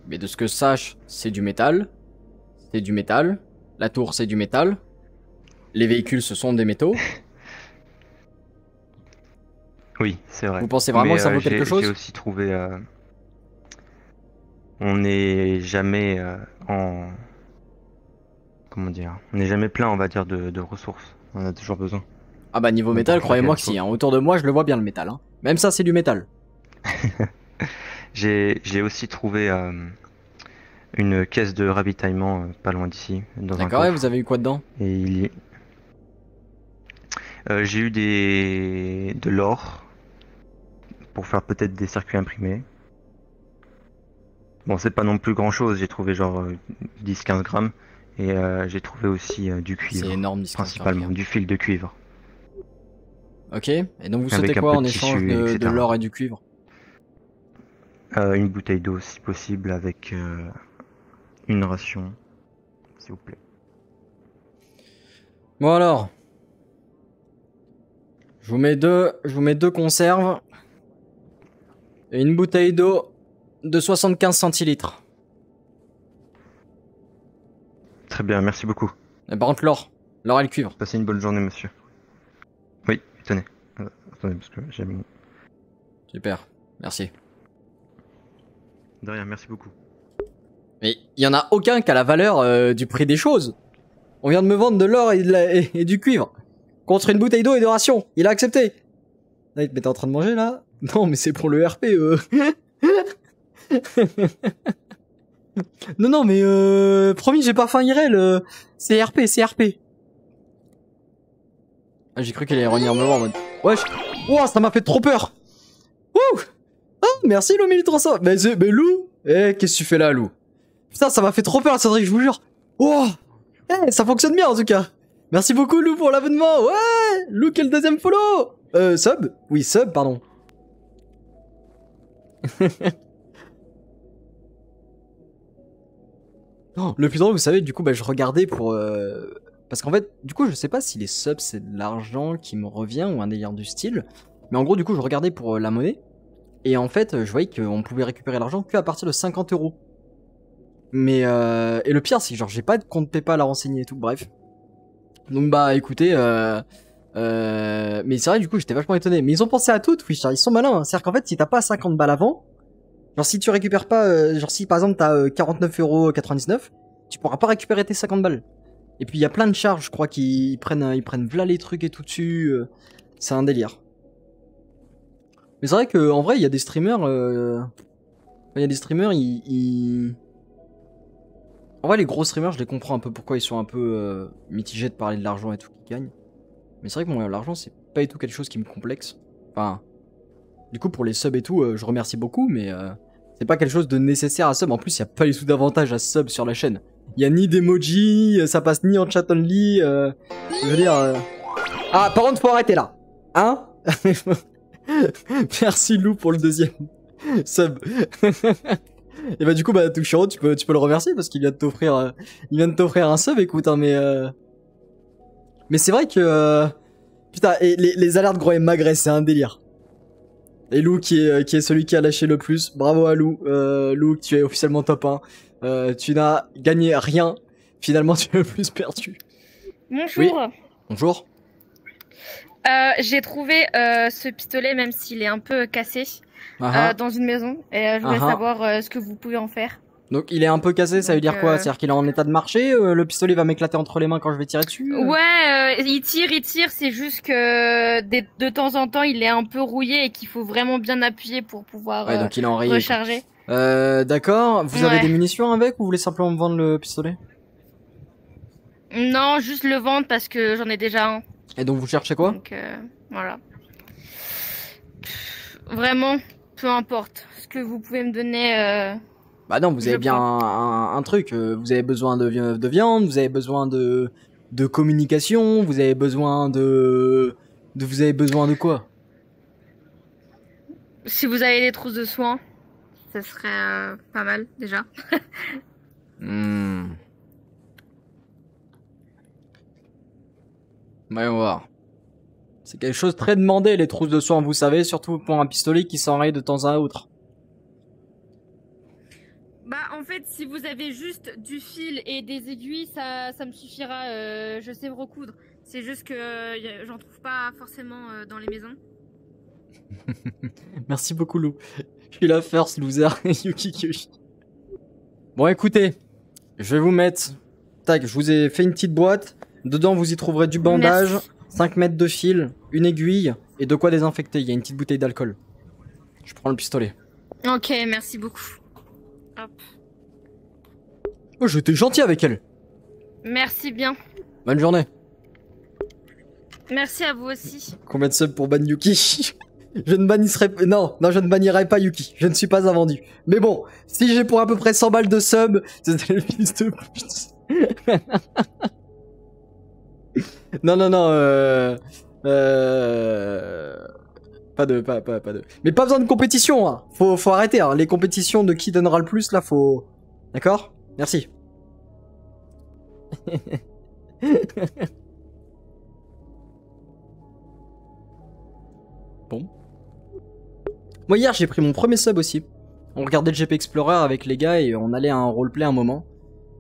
Mais de ce que je sache, c'est du métal. C'est du métal. La tour, c'est du métal. Les véhicules, ce sont des métaux. Oui, c'est vrai. Vous pensez vraiment que ça vaut quelque chose? J'ai aussi trouvé... On n'est jamais en... Comment dire? On n'est jamais plein, on va dire, de ressources. On a toujours besoin. Ah bah niveau métal, croyez-moi que si. Hein. Autour de moi, je le vois bien le métal. Hein. Même ça, c'est du métal. J'ai aussi trouvé une caisse de ravitaillement pas loin d'ici. D'accord, et vous avez eu quoi dedans? Et j'ai eu de l'or pour faire peut-être des circuits imprimés. Bon, c'est pas non plus grand chose, j'ai trouvé genre 10-15 grammes. Et j'ai trouvé aussi du cuivre. C'est énorme, principalement, du fil de cuivre. Ok, et donc vous souhaitez quoi en échange de l'or et du cuivre? Une bouteille d'eau si possible avec une ration, s'il vous plaît. Bon alors, je vous mets deux conserves et une bouteille d'eau de 75 centilitres. Très bien, merci beaucoup. Et par contre l'or et le cuivre. Passez une bonne journée, monsieur. Oui, tenez. Attendez, parce que j'ai mis... Super, merci. De rien, merci beaucoup. Mais il y en a aucun qui a la valeur du prix des choses. On vient de me vendre de l'or et du cuivre. Contre une bouteille d'eau et de ration. Il a accepté. Là, mais t'es en train de manger là? Non, mais c'est pour le RP. Non, mais promis, j'ai pas faim IRL. C'est RP, c'est RP. Ah, j'ai cru qu'elle allait revenir me voir en mode... Wesh. Wow, ça m'a fait trop peur. Wouh. Oh, merci Lou 1300. Mais Lou, qu'est-ce que tu fais là, Lou? Putain, ça m'a fait trop peur, Cédric, je vous jure. Wow. Ça fonctionne bien en tout cas. Merci beaucoup Lou pour l'abonnement. Ouais. Lou qui est le deuxième follow. Sub? Oui, sub, pardon. Non, le plus drôle, vous savez, du coup, je regardais pour... Parce qu'en fait, du coup, je sais pas si les subs, c'est de l'argent qui me revient ou un délire du style. Mais en gros, du coup, je regardais pour la monnaie. Et en fait, je voyais qu'on pouvait récupérer l'argent qu'à partir de 50 €. Mais... Et le pire, c'est que genre, j'ai pas de compte PayPal à renseigner et tout, bref. Donc écoutez... Mais c'est vrai, du coup, j'étais vachement étonné. Mais ils ont pensé à tout, oui, ils sont malins. Hein. C'est-à-dire qu'en fait, si t'as pas 50 balles avant... Genre si tu récupères pas, genre si par exemple t'as 49,99 €, tu pourras pas récupérer tes 50 balles. Et puis il y a plein de charges, je crois qu'ils prennent v'là les trucs et tout dessus. C'est un délire. Mais c'est vrai que en vrai il y a des streamers, en vrai les gros streamers je les comprends un peu pourquoi ils sont un peu mitigés de parler de l'argent et tout qu'ils gagnent. Mais c'est vrai que moi l'argent c'est pas du tout quelque chose qui me complexe. Enfin, du coup pour les subs et tout, je remercie beaucoup, mais c'est pas quelque chose de nécessaire à sub. En plus, il y a pas du tout d'avantage à sub sur la chaîne. Il y a ni d'emoji, ça passe ni en chat only. Je veux dire. Ah, par contre, faut arrêter là. Hein? Merci Lou pour le deuxième sub. Et du coup, Tushiro, tu peux le remercier parce qu'il vient de t'offrir, un sub. Écoute, hein, mais c'est vrai que putain, et les alertes gros et magresse, c'est un délire. Et Lou qui est celui qui a lâché le plus. Bravo à Lou. Lou, tu es officiellement top 1. Tu n'as gagné rien. Finalement, tu as le plus perdu. Bonjour. Oui. Bonjour. J'ai trouvé ce pistolet, même s'il est un peu cassé, dans une maison. Et je voulais savoir ce que vous pouvez en faire. Donc il est un peu cassé, ça veut dire quoi? C'est-à-dire qu'il est en état de marcher, le pistolet va m'éclater entre les mains quand je vais tirer dessus? Ouais, il tire, c'est juste que de temps en temps il est un peu rouillé et qu'il faut vraiment bien appuyer pour pouvoir donc il est enrayé, recharger. D'accord, vous avez des munitions avec ou vous voulez simplement me vendre le pistolet? Non, juste le vendre parce que j'en ai déjà un. Et donc vous cherchez quoi? Donc voilà. Vraiment, peu importe ce que vous pouvez me donner. Bah non, vous avez bien un truc. Vous avez besoin de viande, vous avez besoin de communication, vous avez besoin vous avez besoin de quoi? Si vous avez des trousses de soins, ça serait pas mal déjà. Voyons voir. C'est quelque chose de très demandé, les trousses de soins, vous savez, surtout pour un pistolet qui s'enraye de temps à autre. Bah en fait, si vous avez juste du fil et des aiguilles, ça me suffira. Je sais recoudre. C'est juste que j'en trouve pas forcément dans les maisons. Merci beaucoup Lou. Je suis la first loser Yuki Kyoshi. Bon écoutez, je vais vous mettre... Tac, je vous ai fait une petite boîte. Dedans vous y trouverez du bandage, 5 mètres de fil, une aiguille et de quoi désinfecter. Il y a une petite bouteille d'alcool. Je prends le pistolet. Ok, merci beaucoup. Hop. Oh, j'étais gentil avec elle. Merci bien. Bonne journée. Merci à vous aussi. Combien de subs pour ban Yuki? Je ne bannisserai pas... Non, je ne bannirai pas Yuki. Je ne suis pas un vendu. Mais bon, si j'ai pour à peu près 100 balles de sub, c'était le fils de pute. Non. Pas de... Mais pas besoin de compétition, hein. Faut arrêter, hein. Les compétitions de qui donnera le plus, là, faut... D'accord? Merci. Bon. Moi, hier, j'ai pris mon premier sub aussi. On regardait le GP Explorer avec les gars et on allait à un roleplay un moment.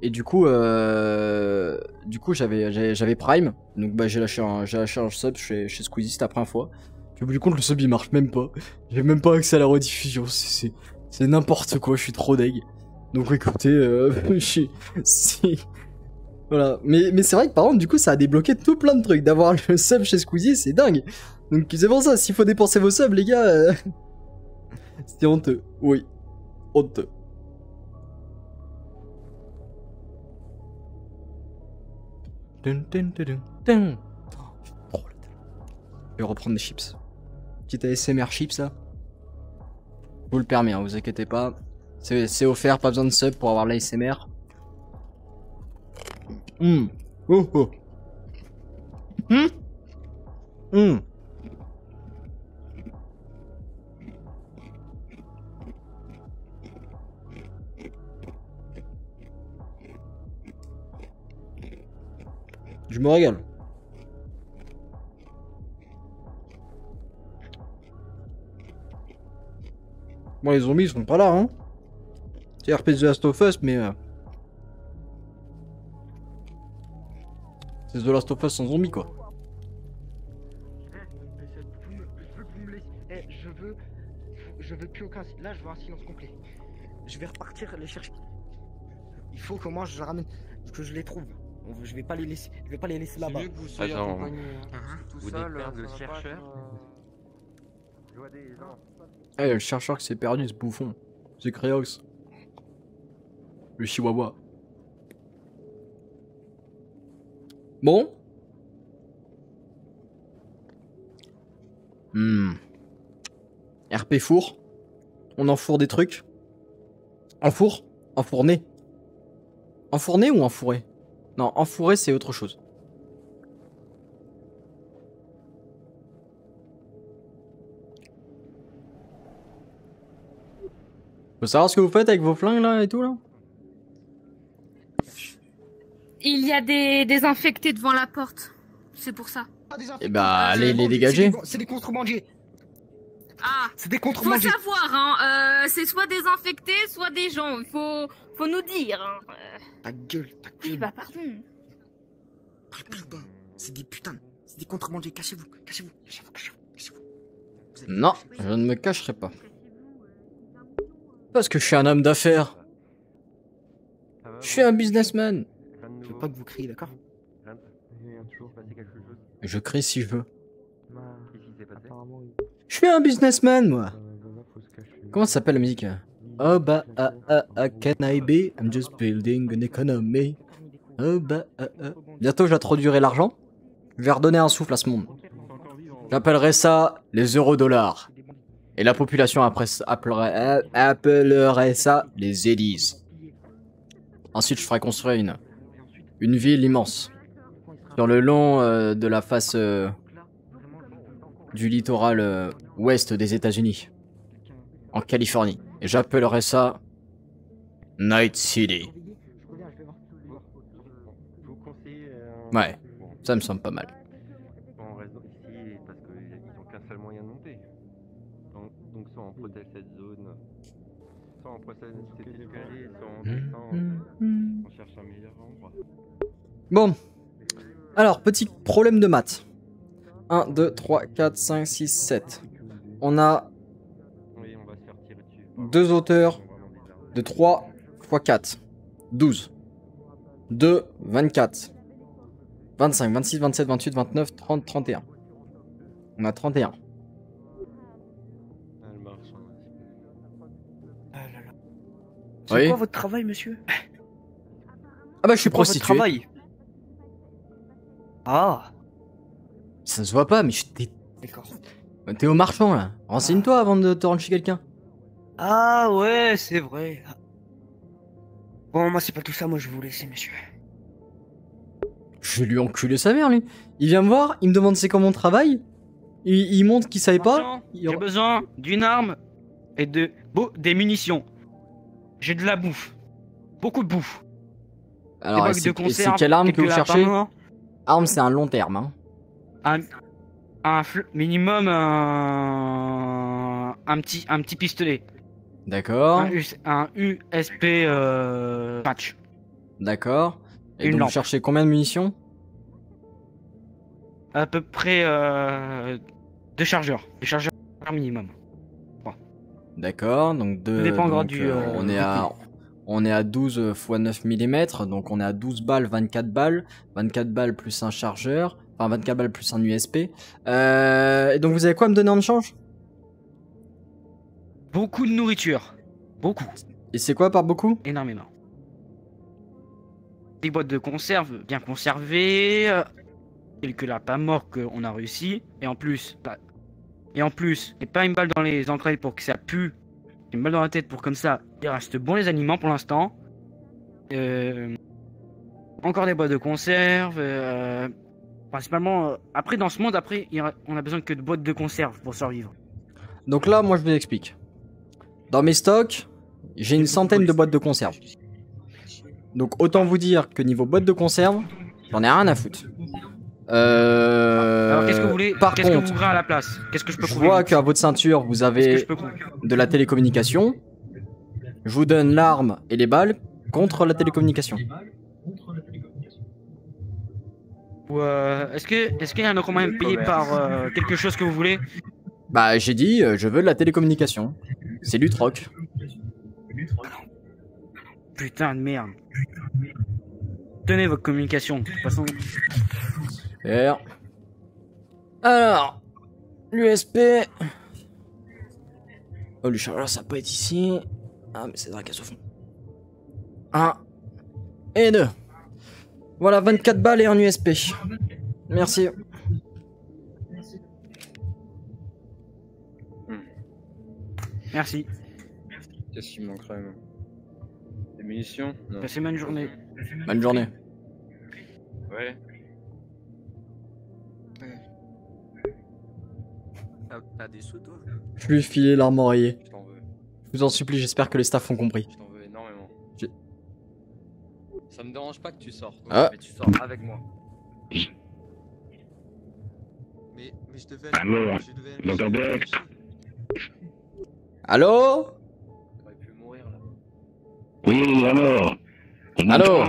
Et du coup j'avais Prime. Donc bah j'ai lâché un sub chez Squeezie, c'était la première fois. Puis au bout du compte, le sub il marche même pas. J'ai même pas accès à la rediffusion. C'est n'importe quoi, je suis trop deg. Donc écoutez, voilà. Mais c'est vrai que par contre, du coup, ça a débloqué tout plein de trucs. D'avoir le sub chez Squeezie, c'est dingue. Donc c'est pour ça, s'il faut dépenser vos subs, les gars, c'est honteux. Oui, honteux. Je vais reprendre des chips. Petite ASMR chips là. Je vous le permets, hein, vous inquiétez pas. C'est offert, pas besoin de sub pour avoir l'ASMR. Oh. Je me régale. Bon, les zombies ils sont pas là, hein. C'est RP The Last of Us, mais c'est The Last of Us sans zombies, quoi. Je veux plus aucun... Là, je veux un silence complet. Je vais repartir les chercher. Il faut que moi, je ramène... Que je les trouve. Je vais pas les laisser, là-bas. Attends, Vous n'êtes pas le chercheur? Eh, le chercheur qui s'est perdu, ce bouffon. C'est Créox. Le chihuahua. Bon. RP four. On enfourre des trucs. Enfourre? Enfourner. Enfourner ou enfourrer? Non, enfourrer c'est autre chose. Faut savoir ce que vous faites avec vos flingues là et tout là? Il y a des désinfectés devant la porte. C'est pour ça. Et bah, allez les dégager. C'est des contrebandiers. Ah, c'est des contrebandiers. Faut savoir, hein. C'est soit désinfecté, soit des gens. Faut nous dire. Hein. Ta gueule. Oui, bah pardon. C'est des putains. des contrebandiers. Cachez-vous, cachez-vous, cachez-vous, cachez-vous, cachez-vous. Non, je ne me cacherai pas. Parce que je suis un homme d'affaires. Je suis un businessman. Je veux pas que vous criez, d'accord? Je crie si je veux. Je suis un businessman, moi. Comment ça s'appelle la musique? Oh bah, can I be? I'm just building an economy. Oh bah, Bientôt j'introduirai l'argent. Je vais redonner un souffle à ce monde. J'appellerai ça les euro-dollars. Et la population après appellerait ça les Élises. Ensuite je ferai construire une ville immense. Sur le long de la face du littoral ouest des États-Unis. En Californie. Et j'appellerai ça Night City. Ouais, ça me semble pas mal. On reste ici parce qu'ils ont qu'un seul moyen de monter. Donc soit on protège cette zone, soit on protège cet escalier, soit on descend, on cherche un meilleur endroit. Bon. Alors, petit problème de maths. 1, 2, 3, 4, 5, 6, 7. On a deux hauteurs de 3 x 4. 12. 2, 24. 25, 26, 27, 28, 29, 30, 31. On a 31. C'est quoi votre travail, monsieur? Ah bah je suis prostitué. Votre travail? Ah. Ça se voit pas, mais t'es... D'accord. T'es au marchand là. Renseigne-toi avant de te rendre chez quelqu'un. Ah ouais, c'est vrai. Bon, moi c'est pas tout ça, moi je vais vous laisser, monsieur. Je vais lui enculer sa mère, lui. Il vient me voir, il me demande c'est quoi mon travail. Il montre qu'il savait pas. J'ai besoin d'une arme et des munitions. J'ai de la bouffe. Beaucoup de bouffe. Alors, c'est quelle arme que vous cherchez? Arme, c'est un long terme. Hein. Minimum un petit pistolet. D'accord. Un USP patch. D'accord. Et donc lampe. vous cherchez combien de munitions? À peu près 2 chargeurs. 2 chargeurs minimum. D'accord, donc dépendra du. On est à 12 x 9 mm, donc on est à 12 balles, 24 balles. 24 balles plus un chargeur. Enfin 24 balles plus un USP. Et donc vous avez quoi à me donner en échange? Beaucoup de nourriture. Beaucoup. Et c'est quoi par beaucoup? Énormément. Des boîtes de conserve bien conservées. Quelques lapins morts qu'on a réussi. Et en plus, et pas une balle dans les entrailles pour que ça pue. Une balle dans la tête pour comme ça. Il reste bon les aliments pour l'instant. Encore des boîtes de conserve. Principalement, après dans ce monde, on a besoin que de boîtes de conserve pour survivre. Donc là, moi je vous explique. Dans mes stocks, j'ai une centaine de boîtes de conserve. Donc autant vous dire que niveau boîtes de conserve, j'en ai rien à foutre. Alors qu'est-ce que vous voulez? Par Qu'est-ce contre, que vous voulez à la place? Qu'est-ce que je peux je vois qu'à votre ceinture vous avez de la télécommunication. Je vous donne l'arme et les balles contre la télécommunication. Ou est-ce qu'il y a un autre moyen de payer par quelque chose que vous voulez? Bah j'ai dit je veux de la télécommunication. C'est du troc. Putain de merde. Tenez votre communication. De toute façon. Super. Alors, l'USP. Oh, le chargeur, ça peut être ici. Ah, mais c'est dans la caisse au fond. 1 et 2. Voilà, 24 balles et un USP. Merci. Merci. Qu'est-ce qui manquerait? Des munitions? Non. Passez bonne journée. Bonne journée. Ouais. T'as des sous, toi? Je lui ai filé l'arme oreiller. Je t'en veux. Je vous en supplie, j'espère que les staffs ont compris. Je t'en veux énormément. Ça me dérange pas que tu sors. Ah. Mais tu sors avec moi. Mais je devais... Alors, m'entendez? Allô? J'aurais pu mourir là. Oui, alors. Allô?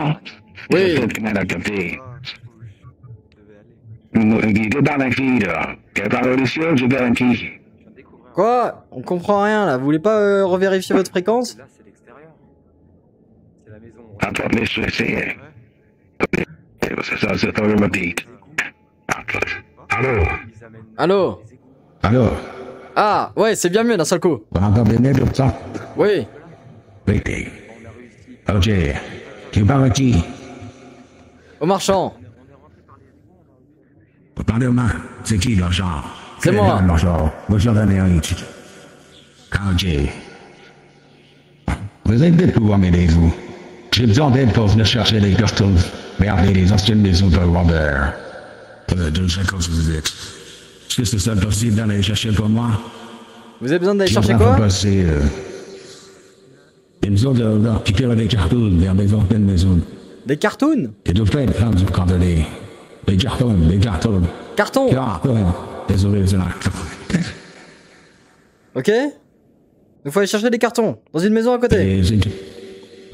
Oui. Faites mal à café. Non, une guide dans la fille, quelle parole du ciel, je garantis. Quoi? On comprend rien là, vous voulez pas revérifier votre fréquence? Là, c'est l'extérieur. C'est la maison. Attends, mais je vais essayer. C'est pas le dit. Allô? Allô? Allô? Ah, ouais, c'est bien mieux d'un seul coup. Vous m'entendez bien comme ça? Oui. Oui. Ok. Qui parle à qui? Au marchand. Vous parlez aux mains. C'est qui l'argent? C'est moi. L'argent. Vous en donnez un ici. Ok. Vous êtes des pour m'aider-vous. J'ai besoin d'aide pour venir chercher les cartons. Regardez les anciennes maisons de Wander. Je sais quand vous êtes. Est-ce que c'est ça possible d'aller les chercher pour moi? Vous avez besoin d'aller chercher quoi? Passer, une zone de récupérer des cartons vers des anciennes maisons. Des cartoons? Et de fait, quand vous coordonnez. Des cartons, des cartons. Cartons? Cartons. Désolé, c'est là. Ok. Il faut aller chercher des cartons dans une maison à côté.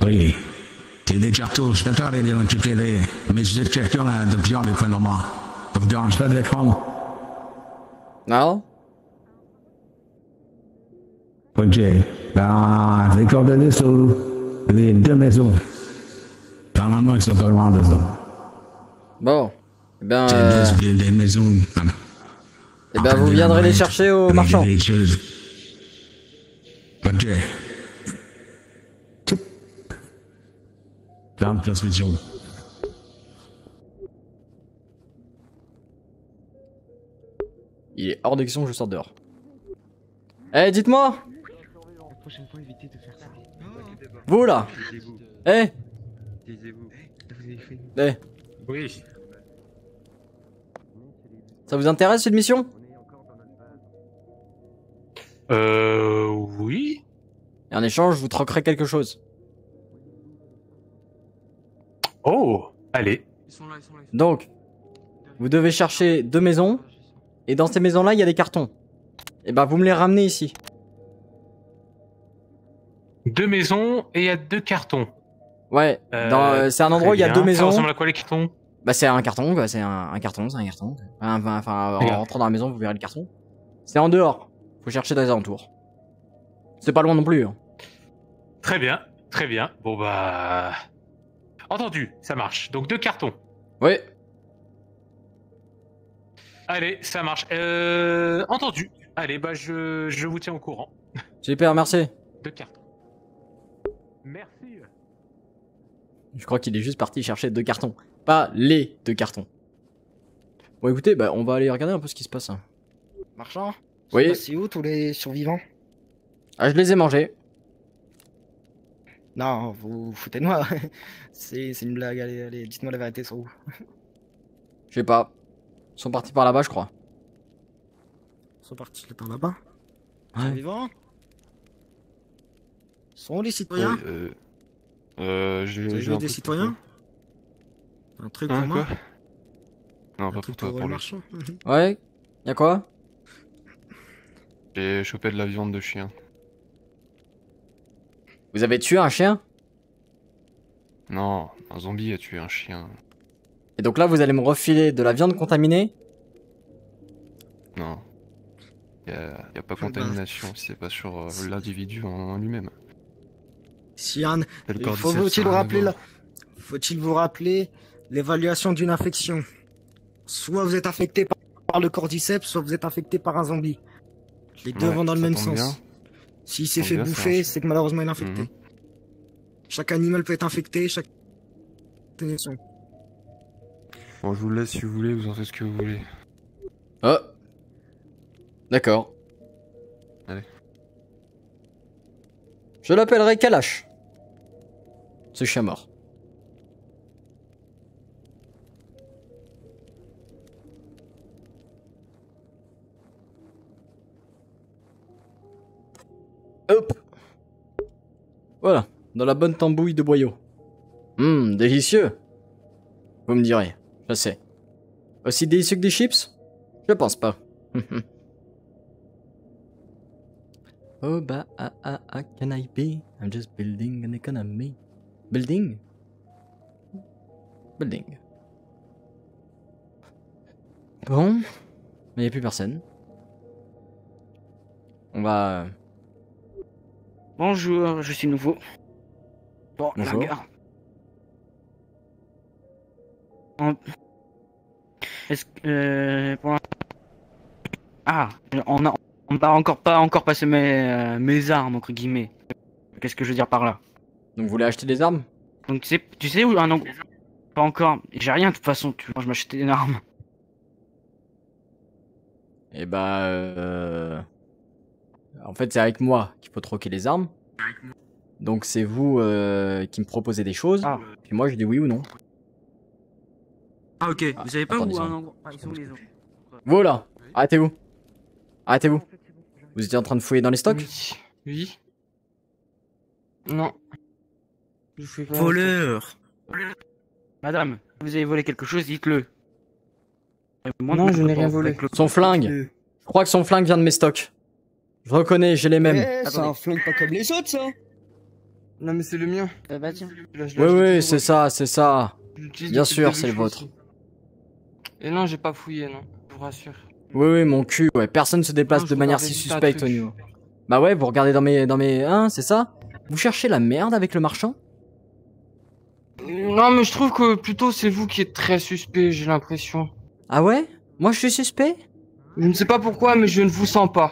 Oui. C'est des cartons, je t'attends de les récupérer. Mais j'ai quelqu'un là de bien les prendre moi. Ça vous dérange pas de les prendre? Non. Ok. Ben, les coordonnées sont les deux maisons. Normalement, ils sont pas loin de ça. Bon. Eh ben. Des maisons. Eh ben, vous viendrez les chercher au marchand. Ok. Ferme transmission. Il est hors de question que je sorte dehors. Eh, dites-moi! La prochaine fois, évitez de faire ça. Vous là! Eh! Eh! Oui. Ça vous intéresse cette mission? Oui. Et en échange, je vous troquerai quelque chose. Oh, allez. Donc, vous devez chercher 2 maisons. Et dans ces maisons-là, il y a des cartons. Et bah, vous me les ramenez ici. 2 maisons et il y a 2 cartons. Ouais, c'est un endroit où il y a 2 maisons. Ça ressemble à quoi les cartons? Bah, c'est un carton, quoi. C'est un carton, c'est un carton. Enfin, en rentrant dans la maison, vous verrez le carton. C'est en dehors. Faut chercher dans les alentours. C'est pas loin non plus. Hein. Très bien, très bien. Bon bah... Entendu, ça marche. Donc 2 cartons. Oui. Allez, ça marche. Entendu. Allez, bah je vous tiens au courant. Super, merci. 2 cartons. Merci. Je crois qu'il est juste parti chercher 2 cartons. Pas les 2 cartons. Bon, écoutez, bah, on va aller regarder un peu ce qui se passe. Marchand? Oui. C'est où tous les survivants? Ah, je les ai mangés. Non, vous foutez de moi. C'est une blague, allez, dites-moi la vérité sur où. Je sais pas. Ils sont partis par là-bas, je crois. Ils sont partis par là-bas? Ouais. Survivants? Sont où les citoyens? Vous Vous avez vu des citoyens? Un truc pour moi? Quoi? Non, pas pour toi, pour le lui. marchand. Ouais. Y'a quoi? J'ai chopé de la viande de chien. Vous avez tué un chien? Non, un zombie a tué un chien. Et donc là, vous allez me refiler de la viande contaminée? Non. Y a pas contamination si c'est pas sur l'individu en lui-même. Sian, C'est le cordyceps, faut-il ça a vous rien à rappeler voir. faut-il vous rappeler l'évaluation d'une infection? Soit vous êtes affecté par le cordyceps, soit vous êtes affecté par un zombie. Les deux Ouais, vont dans le ça même tombe sens. bien. S'il s'est Ça fait tombe bien, bouffer, c'est c'est que malheureusement il est infecté. Mhm. Chaque animal peut être infecté, chaque... Bon, je vous le laisse si vous voulez, vous en faites ce que vous voulez. Oh. D'accord. Allez. Je l'appellerai Kalash. Ce chien mort. Hop. Voilà, dans la bonne tambouille de boyau. Délicieux. Vous me direz, je sais. Aussi délicieux que des chips? Je pense pas. Oh bah can I be? I'm just building an economy. Building? Building. Bon, mais il n'y a plus personne. On va... Bonjour, je suis nouveau. Bon, Bonjour. la gare. Est-ce que... pour l'instant... Ah, on n'a encore pas passé mes armes, entre guillemets. Qu'est-ce que je veux dire par là? Donc vous voulez acheter des armes? Donc tu sais où un endroit... Pas encore. J'ai rien de toute façon, moi je m'achetais une arme. Et bah... En fait c'est avec moi qu'il faut troquer les armes. Donc c'est vous qui me proposez des choses. Puis moi je dis oui ou non. Ah ok, vous savez pas attendez, où ça. un endroit... Ah, ils sont où les autres? Voilà. Arrêtez-vous. Arrêtez-vous. Vous étiez en train de fouiller dans les stocks? Oui. Non. Je fais pas. Voleur. Madame, vous avez volé quelque chose, dites-le. Non, je n'ai rien volé. Son flingue. Je crois que son flingue vient de mes stocks. Je reconnais, j'ai les mêmes. C'est un flingue pas comme les autres, ça. Non, mais c'est le mien. Bah tiens. Oui, c'est ça, c'est ça. l'utilise Bien depuis le sûr, début, c'est le je vôtre. pense. Et non, j'ai pas fouillé, non. Je vous rassure. Oui, mon cul, ouais. Personne se déplace Non, je de manière regardais si juste un suspecte au truc. niveau. Bah ouais, vous regardez dans mes... Hein, c'est ça? Vous cherchez la merde avec le marchand? Non, mais je trouve que plutôt c'est vous qui êtes très suspect, j'ai l'impression. Ah ouais? Moi je suis suspect? Je ne sais pas pourquoi, mais je ne vous sens pas.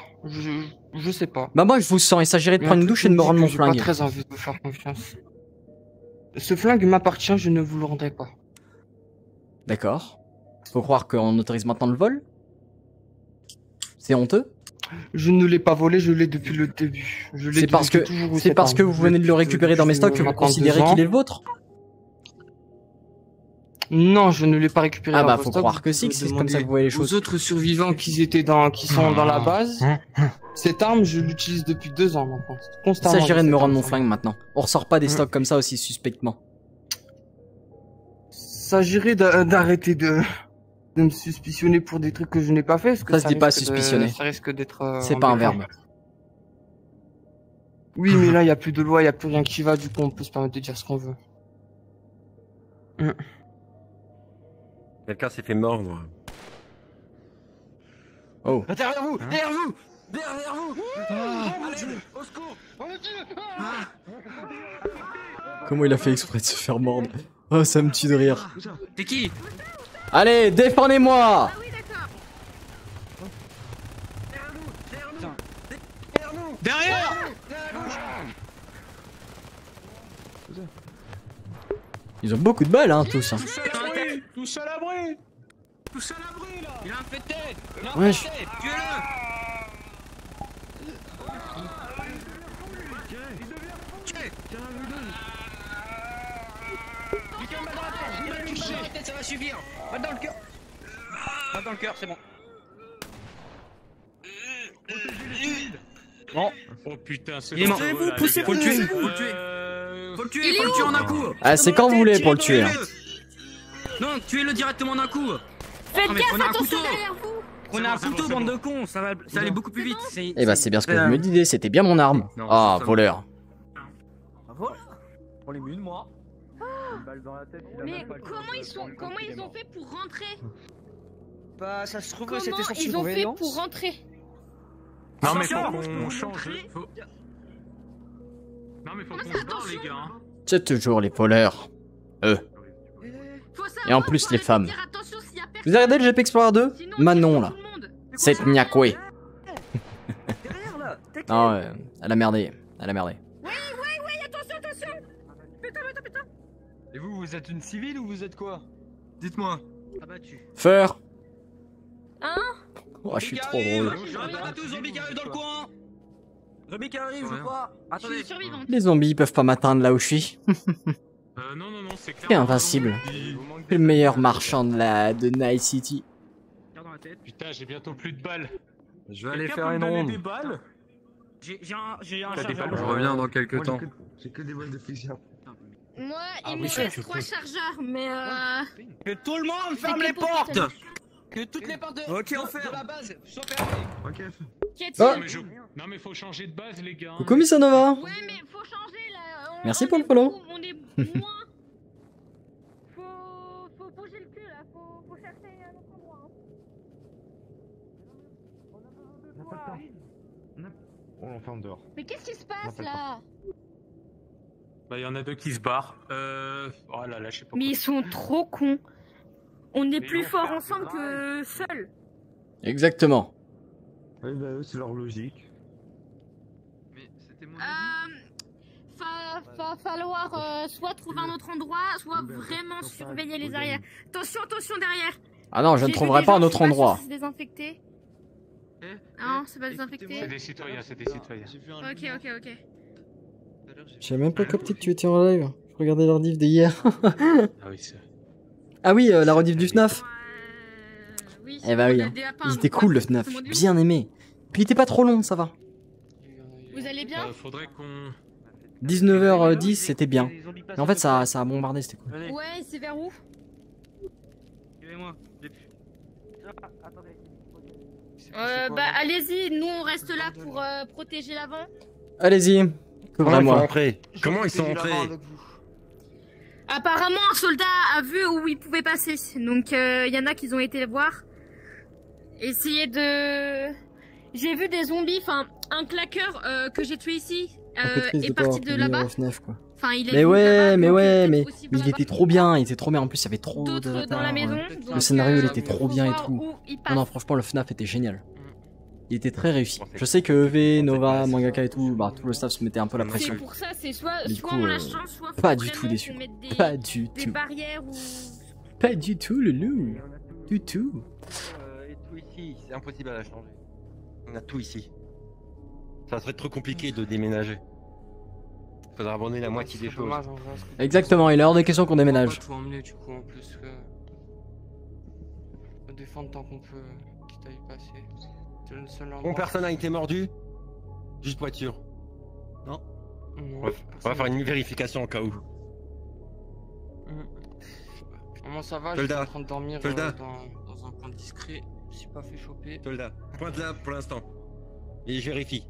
Je sais pas. Bah moi je vous sens, il s'agirait de Il y a prendre un une truc douche et de qui me dit rendre que mon j'ai flingue. pas très envie de vous faire confiance. Ce flingue m'appartient, je ne vous le rendrai pas. D'accord. Faut croire qu'on autorise maintenant le vol? C'est honteux? Je ne l'ai pas volé, je l'ai depuis le début. Je l'ai C'est parce que, depuis toujours eu c'est cette parce arme. que vous Je l'ai venez de le depuis récupérer dans mes stocks que vous maintenant considérez 2 ans. qu'il est le vôtre? Non, je ne l'ai pas récupéré. Ah dans bah vos faut stocks. croire que Vous si, pouvez c'est comme ça que vous demander voyez les choses. aux autres survivants qui sont dans la base. Cette arme, je l'utilise depuis 2 ans maintenant. Il Constamment. s'agirait de me cette rendre arme. mon flingue maintenant. On ressort pas des stocks comme ça aussi suspectement. S'agirait d'arrêter de me suspicionner pour des trucs que je n'ai pas fait. Parce que Ça se dit pas risque de- suspicionner. Ça risque d'être. C'est pas un embêtant. verbe. Oui, mais là, il n'y a plus de loi, il n'y a plus rien qui va, du coup, on peut se permettre de dire ce qu'on veut. Quelqu'un s'est fait mordre. Oh. Derrière vous! Derrière vous! Derrière vous! Allez, au secours! Comment il a fait exprès de se faire mordre? Oh, ça me tue de rire. T'es qui? Allez, défendez-moi! Derrière! Ils ont beaucoup de balles, hein, tous. Hein. Tous à l'abri! Tous à l'abri, là! Il a un fait de tête! Il a un Wesh. fait de tête! Tuez-le! Ça va suffire! Va dans le cœur! Va dans le cœur, c'est bon. Bon. Oh putain, c'est Il est mort. dangereux, là, Poussez-vous, les gars. poussez-vous, faut le tuer. Faut le tuer, faut le tuer en un coup. Ah, c'est quand vous voulez pour le tuer. Hein. Non, tuez-le directement en un coup. Faites Non, mais gaffe, prenez un attention couteau. derrière vous. Prenez un couteau, bande de cons, ça va aller beaucoup plus vite. Eh bah, c'est bien ce que vous me disiez, c'était bien mon arme. Non, Ah, ça- voleur. Voilà. On les mine, moi. Mais comment ils ont fait pour rentrer? Bah, ça se trouve, Comment c'était sur ils ont fait surveillance. pour rentrer? Non, mais faut Attention. qu'on change. Non, mais faut qu'on se barre, les gars. hein. C'est toujours les voleurs. Eux. Et en plus, les femmes. Vous avez regardé le GP Explorer 2? Manon, là. Cette Nyakwe. Non, elle a merdé. Elle a merdé. Oui, attention. Putain. Et vous, vous êtes une civile ou vous êtes quoi? Dites-moi. Abattu. Feur. Hein? Oh, je suis trop drôle. Zombie qui arrive dans le coin. Zombie qui arrive, je crois. Attendez. Je suis survivante. Les zombies ils peuvent pas m'atteindre là où je suis. Non, c'est Je suis invincible. Je suis le meilleur marchand de Night City. Putain, j'ai bientôt plus de balles. Je vais aller Quelqu'un faire peut une me donner ronde. des balles? J'ai un T'as des chargeur. balles, Je reviens dans quelques temps. J'ai que des balles de fusil. Moi, Ah il oui, me ça, reste tu 3 peux. chargeurs, mais Que tout le monde ferme que les pour portes. putain. Que toutes les portes Ok, on de ferme. la base soient fermées. Ok. Qu'y Oh. a-t-il? Non, mais faut changer de base, les gars. Coucou Missanova. Ouais, mais faut changer là. Merci on pour est le follow. beaucoup, on est moins. Faut bouger le cul là. Faut chercher un autre endroit. ferme dehors. Mais qu'est-ce qui se passe là? Bah, il y en a deux qui se barrent. Oh là là, je sais pas. Mais ils sont trop cons. On est Mais plus ils vont forts faire ensemble du que seuls. Exactement. Oui, bah, c'est leur logique. Va falloir soit trouver un autre endroit, soit vraiment surveiller les arrières. Attention, attention derrière. Ah non, je ne J'ai vu trouverai des pas gens, un je autre sais pas endroit. si c'est désinfecté. Non, c'est pas désinfecté. C'est des citoyens, c'est des citoyens. Ok, ok, ok. J'ai même pas capté que tu étais en live. Je regardais leur diff d'hier. Ah oui, c'est... Ah oui, la rediff du FNAF. Oui, Eh bah oui, hein. Il était cool le FNAF, j'ai bien aimé. Puis il était pas trop long, ça va. Vous allez bien? Faudrait qu'on... 19h10, c'était bien. Mais en fait, ça a bombardé, c'était cool. Ouais, c'est vers où? Suivez-moi. Bah allez-y, nous on reste là pour protéger l'avant. Allez-y, couvrez-moi. Comment ils sont rentrés? Apparemment un soldat a vu où il pouvait passer, donc y en a qui ont été le voir. Essayer de... J'ai vu des zombies, enfin un claqueur que j'ai tué ici est parti de là-bas. Enfin, mais il était trop bien, il était trop bien. En plus, il y avait trop de... dans la maison. Le scénario, il était trop bien et tout. Non, franchement, le FNAF était génial. Il était très réussi. Je sais que EV, Nova, Mangaka et tout, bah, tout le staff se mettait un peu la pression. C'est pour ça, c'est soit, Du soit coup, on la change, soit faut pas du vraiment tout déçu. qu'on mette Pas du des tout. barrières ou... Pas du tout, le loup. Du tout. Et tout ici, c'est impossible à la changer. On a tout ici. Ça serait trop compliqué de déménager. Faudra abandonner la moitié des choses. Exactement, il est hors de question qu'on déménage. On va pas tout emmener du coup en plus que... On défendre tant qu'on peut, quitte à y passer. C'est le seul endroit. Bon, personne a été mordu? Juste pour être sûr. Non? Non, On va faire une vérification au cas où. Comment ça va? Soldat. J'étais en train de dormir Soldat. dans un coin discret. Je me suis pas fait choper. Soldat, pointe là pour l'instant. Et je vérifie.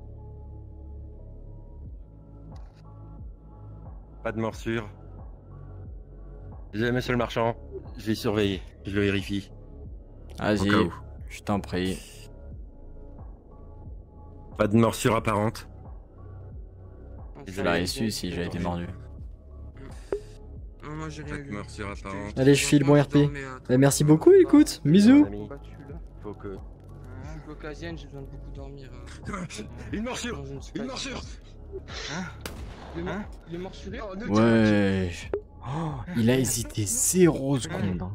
Pas de morsure. J'ai mis sur le marchand. Je vais surveiller. Je le vérifie. Vas-y, Au cas où. je t'en prie. Pas de morsure apparente. Je l'aurais su si j'avais été mordu. Non, moi j'ai rien Pas de vu. morsure apparente. Allez, je file, bon RP. Merci beaucoup, écoute. Bisous. Faut que... Je suis caucasienne, j'ai besoin de beaucoup dormir. Une morsure! Une morsure! Il est morsuré? Ouais. Oh, il a hésité 0 secondes. Hein.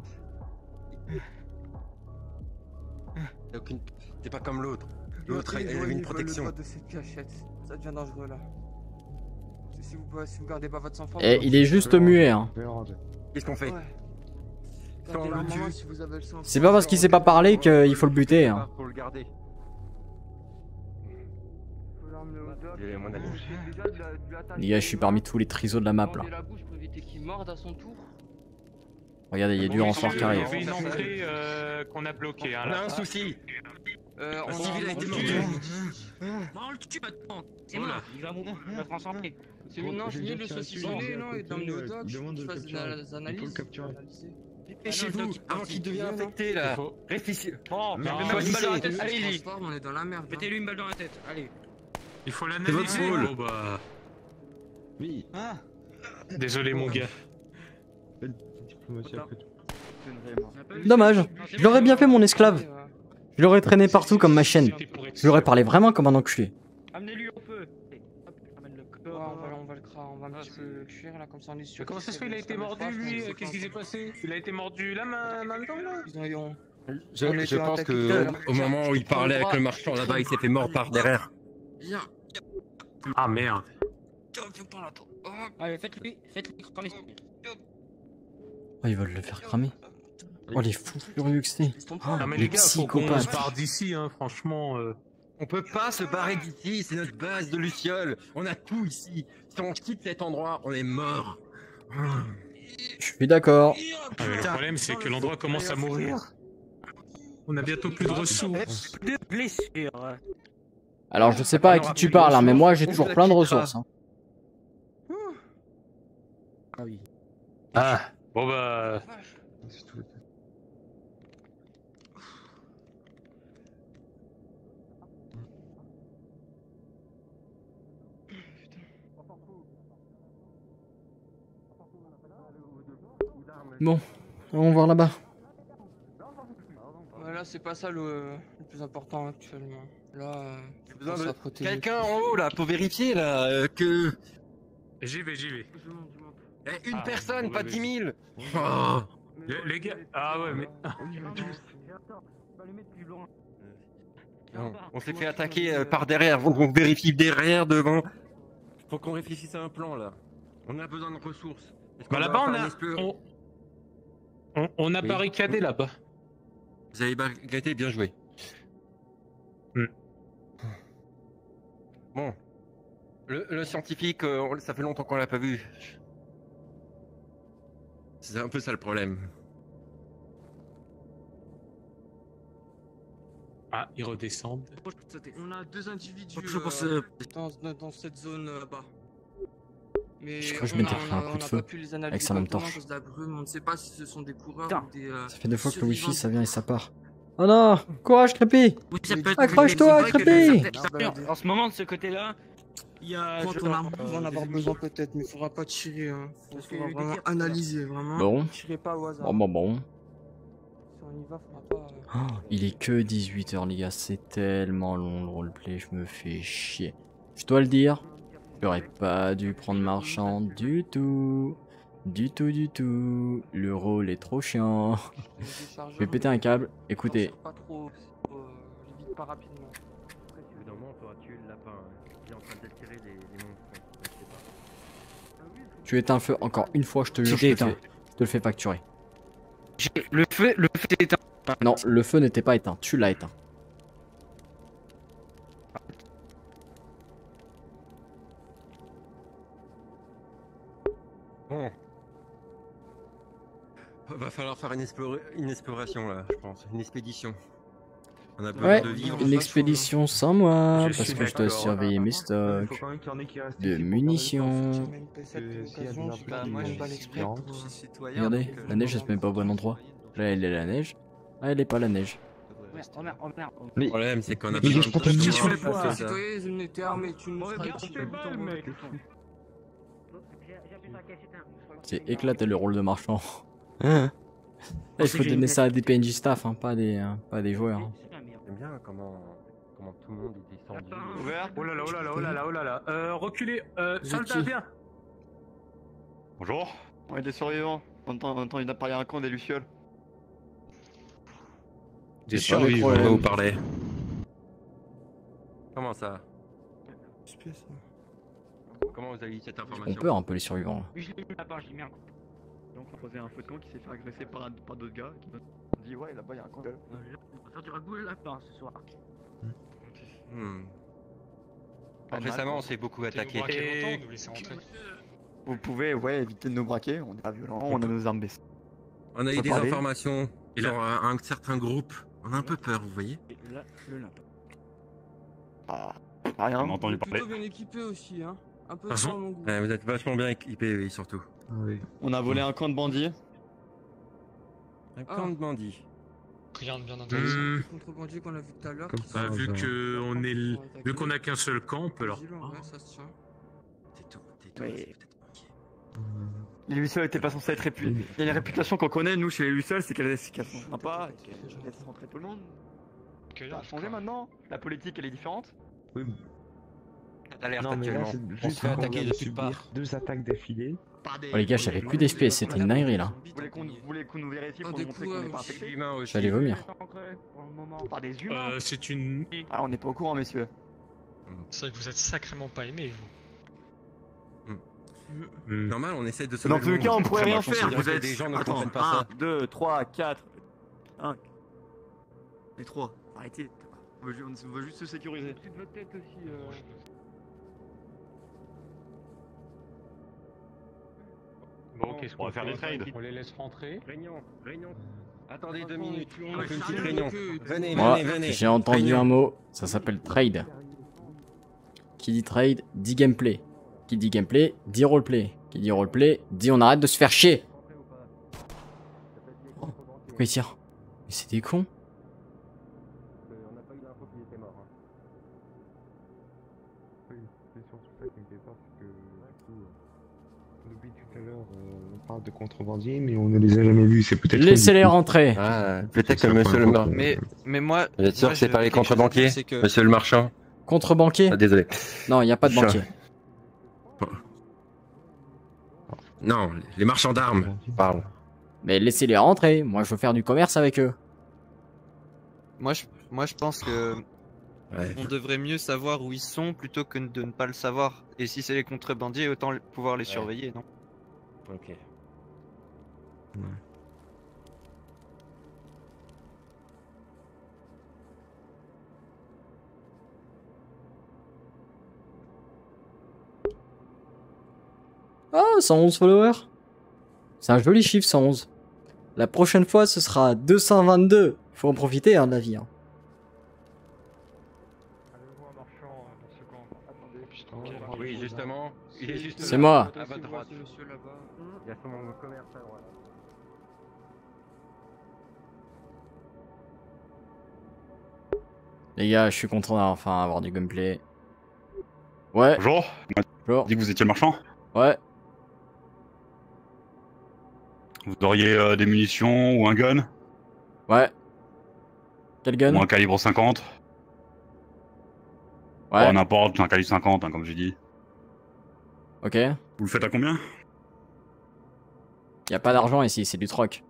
Aucune... T'es pas comme l'autre. L'autre, il avait une protection. De cette cachette. Ça devient dangereux là. Si vous gardez pas votre sang-froid. Et il est juste muet. Hein. Qu'est-ce qu'on fait? C'est pas parce qu'il sait pas parler qu'il faut le buter. Hein. Faut le garder. Les gars, je suis parmi tous les trisos de la map là. Regardez, il y a du renfort qui Il y arrive. avait une entrée qu'on a bloquée. Hein, On là. a un souci. Un civil a été mordu. Non, le tue maintenant. C'est mort, il va mourir, il va se transformer. C'est maintenant, je le saucisonner, non, et d'emmener au doc, je fasse des analyses. Dépêchez-vous avant qu'il devienne infecté là. Réfléchissez. Oh, mais une balle dans la tête, Allez-y. allez-y. On est dans la merde. Mettez-lui une balle dans la tête, allez. Il faut C'est votre l'analyser. rôle. Oh, bah... Oui. Désolé mon gars. Dommage. Je l'aurais bien fait mon esclave. Je l'aurais traîné partout comme ma chaîne. Je lui aurais parlé vraiment comme un enculé. Amenez-lui au feu. On va un petit peu le cuire là, comme ça on est sûr. Mais comment ça se fait, il a été mordu lui? Qu'est-ce qui s'est passé? Il a été mordu la main dedans là? Je pense que au moment où il parlait avec le marchand là-bas, il s'est fait mordre par derrière. Viens. Ah merde. Viens par là, toi. Allez, faites-lui cramer. Oh, ils veulent le faire cramer. Oh, les fous furieux que c'est. Non mais les les gars, faut qu'on se psychopathes. barre d'ici, hein, franchement. On peut pas se barrer d'ici, c'est notre base de Luciole. On a tout ici. Si on quitte cet endroit, on est mort. Je suis d'accord. Ah, mais le problème, c'est que l'endroit commence à mourir. On a bientôt plus de ressources. De blessures. Alors, je sais pas à qui tu parles, hein, mais moi j'ai toujours plein de ressources. Hein. Ah oui. Ah, bon bah... Bon, on va voir là-bas. Là, c'est pas ça le plus important actuellement. Là, J'ai besoin de quelqu'un en haut là pour vérifier là que. J'y vais. Une personne, pas 10 000. Oh. Les gars. Ah ouais, mais. Non, on s'est fait attaquer par derrière, donc on vérifie derrière, devant. Faut qu'on réfléchisse à un plan là. On a besoin de ressources. Bah là-bas on a barricadé là-bas. Vous avez barricadé, bien joué. Bon. Le scientifique, ça fait longtemps qu'on l'a pas vu. C'est un peu ça le problème. Ah, ils redescendent. On a 2 individus dans cette zone là-bas. Mais Je crois que je m'étais pris un coup de feu avec sa lampe torche. On ne sait pas si ce sont des coureurs ou des. Ça fait 2 fois que le wifi ça vient et ça part. Oh non! Courage, Crépy! Accroche-toi, Crépy! En ce moment, de ce côté-là, il y a. On va en avoir besoin peut-être, mais il faudra pas tirer. Il faudra vraiment analyser, vraiment. Bon. Tirez pas au hasard. Bon. Si on y va, faudra pas. Oh, il est que 18h, les gars. C'est tellement long le roleplay. Je me fais chier. Je dois le dire. J'aurais pas dû prendre marchand du tout. Du tout. Le rôle est trop chiant. Je vais péter un câble. Écoutez. Pas trop. Limite pas rapidement. Évidemment, on pourra tuer le lapin. Il est en train d'attirer des monstres. Tu éteins un feu encore une fois, je te jure. Je te le fais facturer. Le feu est éteint. Non, le feu n'était pas éteint. Tu l'as éteint. Bon. Va falloir faire une exploration là, je pense. Une expédition. On a besoin de vivre. Une expédition sans moi, parce que je dois surveiller mes stocks de munitions. Regardez, la neige elle se met pas au bon endroit. Là elle est la neige. Ah elle est pas la neige. Le problème c'est qu'on a besoin de munitions. C'est éclaté le rôle de marchand. Il faut donner ça à des PNJ staff, hein, pas des joueurs. Hein. J'aime bien comment tout le monde est descendu. Oh là là. Reculez. Soldat, viens. Bonjour. On est des survivants. On entend il a parlé à un camp des Lucioles. Des survivants, on va vous parler. Comment ça? Comment vous avez eu cette information? On peur un peu les survivants. Je l'ai mis là-bas, je l'ai mis un coup. Donc on faisait un feu de camp qui s'est fait agresser par d'autres gars qui m'ont dit ouais là-bas il y a un camp. On va faire du ragoût le lapin ce soir. Récemment on s'est beaucoup attaqué. Vous pouvez éviter de nous braquer, on est pas violent, on a nos armes baissées. On a eu des informations, genre un certain groupe. On a un peu peur, vous voyez? Et là, le lapin. Rien. On a entendu parler. Plutôt bien équipé aussi, hein. Un peu sur mon goût. Vous êtes vachement bien équipés, oui, surtout. Oui. On a volé un camp de bandits. Un camp de bandits. Rien de bien intéressant. Contrebandier qu'on a vu tout à l'heure. Vu qu'on a qu'un seul camp, on peut leur. Ouais, ça se tient. Les Lucioles étaient pas censés être réputés. Il y a une réputation qu'on connaît, nous, chez les Lucioles, c'est qu'elles sont sympas, qu'elles laissent rentrer tout le monde. Ça a changé maintenant. La politique, elle est différente. Oui. Non, mais là, c'est juste qu'on vient de subir 2 attaques d'affilée. Oh les gars, j'avais plus d'SP, c'était une dinguerie là. Vous voulez qu'on nous vérifie pour montrer qu'on n'est pas infecté? J'allais vomir. Par des humains. C'est une. Ah, on n'est pas au courant, messieurs. C'est vrai que vous êtes sacrément pas aimés, vous. Normal, on essaie de se. Dans tous les cas, on pourrait rien faire. Vous êtes des gens ne comprennent pas ça. 1, 2, 3, 4, 5. Et 3. Arrêtez. On veut juste se sécuriser. Au-dessus de votre tête aussi. Bon, qu'est-ce qu'on va faire des trades? On les laisse rentrer. Réunion. Attendez 2 minutes. On fait une petite réunion. Venez, Moi, venez. j'ai entendu un mot, ça s'appelle trade. Qui dit trade, dit gameplay. Qui dit gameplay, dit roleplay. Qui dit roleplay, dit on arrête de se faire chier. Oh, pourquoi il tire? Mais c'est des cons. On n'a pas eu l'info qu'il était mort. Oui, c'est surtout ça qui me fait peur, c'est que du coup, on oublie Depuis tout à l'heure, on parle de contrebandiers, mais on ne les a jamais vus. C'est peut-être. Laissez-les rentrer. Ah, peut-être que monsieur le marchand. Mais moi. Vous êtes sûr que c'est pas les contrebanquiers, que... monsieur le marchand? Contrebanquier? Ah, désolé. Non, il n'y a pas de banquier. Non, les marchands d'armes, parle. Mais laissez-les rentrer. Moi, je veux faire du commerce avec eux. Moi, je pense que. Ouais. On devrait mieux savoir où ils sont plutôt que de ne pas le savoir. Et si c'est les contrebandiers, autant pouvoir les surveiller, non? Ok. Ah, 111 followers. C'est un joli chiffre, 111. La prochaine fois, ce sera 222. Faut en profiter, hein, de la vie. Hein. Oui, justement. Il est juste C'est là, moi. à votre droite. Il y a son commerce à droite. Les gars, je suis content d'enfin avoir du gameplay. Ouais. Bonjour. Bonjour. Dit que vous étiez le marchand. Ouais. Vous auriez des munitions ou un gun? Ouais. Quel gun? Ou un calibre 50? Ouais. Oh, n'importe, un calibre 50, hein, comme j'ai dit. Ok. Vous le faites à combien? Y a pas d'argent ici, c'est du troc.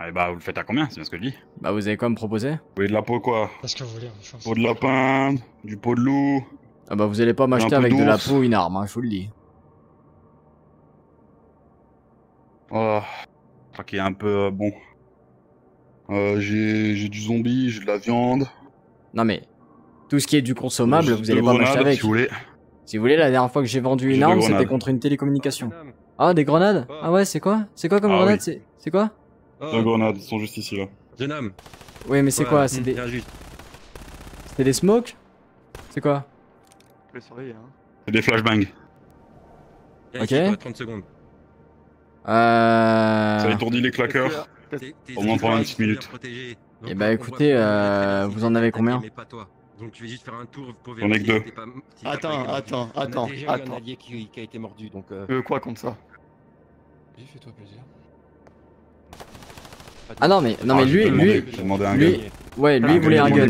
Eh bah, vous le faites à combien? C'est bien ce que je dis. Bah, vous avez quoi me proposer? Vous voulez de la peau, quoi? Parce que vous voulez, une chance. Peau de lapin, du pot de loup. Ah bah, vous allez pas m'acheter un peu avec de la d'ours. peau une arme, hein, je vous le dis. Oh, ok, un peu bon. J'ai du zombie, j'ai de la viande. Non mais, tout ce qui est du consommable, J'ai vous deux allez pas m'acheter grenades, avec. si vous voulez. Si vous voulez, la dernière fois que j'ai vendu J'ai une deux arme, c'était grenades. contre une télécommunication. Ah, des grenades? Ah ouais, c'est quoi? C'est quoi comme Ah grenade? oui. C'est quoi? Deux grenades, ils sont juste ici, là. Jeune homme. Oui, mais c'est Ouais, quoi? C'est des... viens juste. C'était des smokes? C'est quoi? Je vais surveiller, hein. C'est des flashbangs. Viens Ok. ici, toi, 30 secondes. Ça étourdit les claqueurs. Au moins pendant une petite minute. Eh bah écoutez, vous en avez combien? Mais pas toi. Donc je vais juste faire un tour pour J'en ai que vérifier deux. si t'es pas- si t'as Attends, pas été mordu. attends, On a déjà eu attends. un allié qui a été mordu, donc Quoi contre ça? Oui, fais-toi plaisir. Ah non mais, non mais j'ai lui, demandé un lui, gun. ouais, lui il voulait un gun.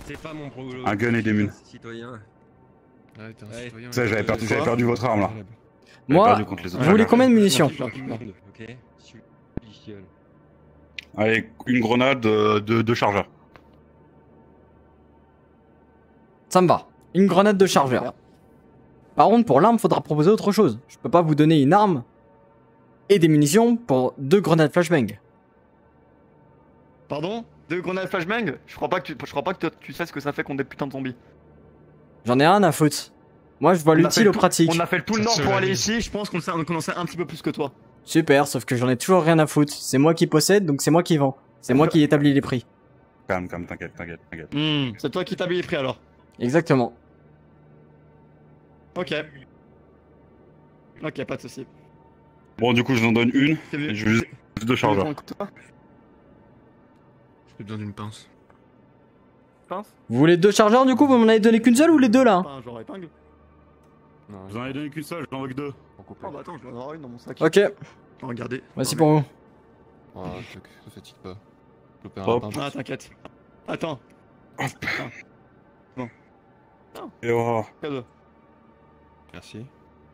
C'est pas mon boulot. Un gun et des mules. Citoyen. Ouais, t'es un citoyen. Ça, j'avais perdu votre arme, là. J'avais Moi, perdu contre les autres. vous voulez combien de munitions? Ok. Logiciel. Allez, une grenade, deux chargeurs. Ça me va. Une grenade de chargeur. Par contre, pour l'arme, faudra proposer autre chose. Je peux pas vous donner une arme et des munitions pour 2 grenades flashbang. Pardon? 2 grenades flashbang? Je crois pas que tu sais ce que ça fait contre des putains de zombies. J'en ai rien à foutre. Moi, je vois l'utile aux pratiques. On a fait tout le nord pour aller ici, je pense qu'on sait un petit peu plus que toi. Super, sauf que j'en ai toujours rien à foutre. C'est moi qui possède, donc c'est moi qui vends. C'est moi qui établis les prix. Calme, t'inquiète. C'est toi qui t'habilles les prix alors. Exactement. Ok. Ok, pas de soucis. Bon, du coup, je vous en donne une. C'est mieux. Et je veux juste deux chargeurs. J'ai besoin d'une pince. Pince? Vous voulez 2 chargeurs du coup? Vous m'en avez donné qu'une seule ou les deux là? Pas un genre épingle. Vous en avez donné qu'une seule, j'en veux que deux. Oh bah attends, je vais en avoir une dans mon sac. Ok. Regardez. Voici pour vous. Oh, te fatigue pas. Choper un Hop. lapin. Ah, t'inquiète. Attends. Bon. Et oh. Cadeau. Merci.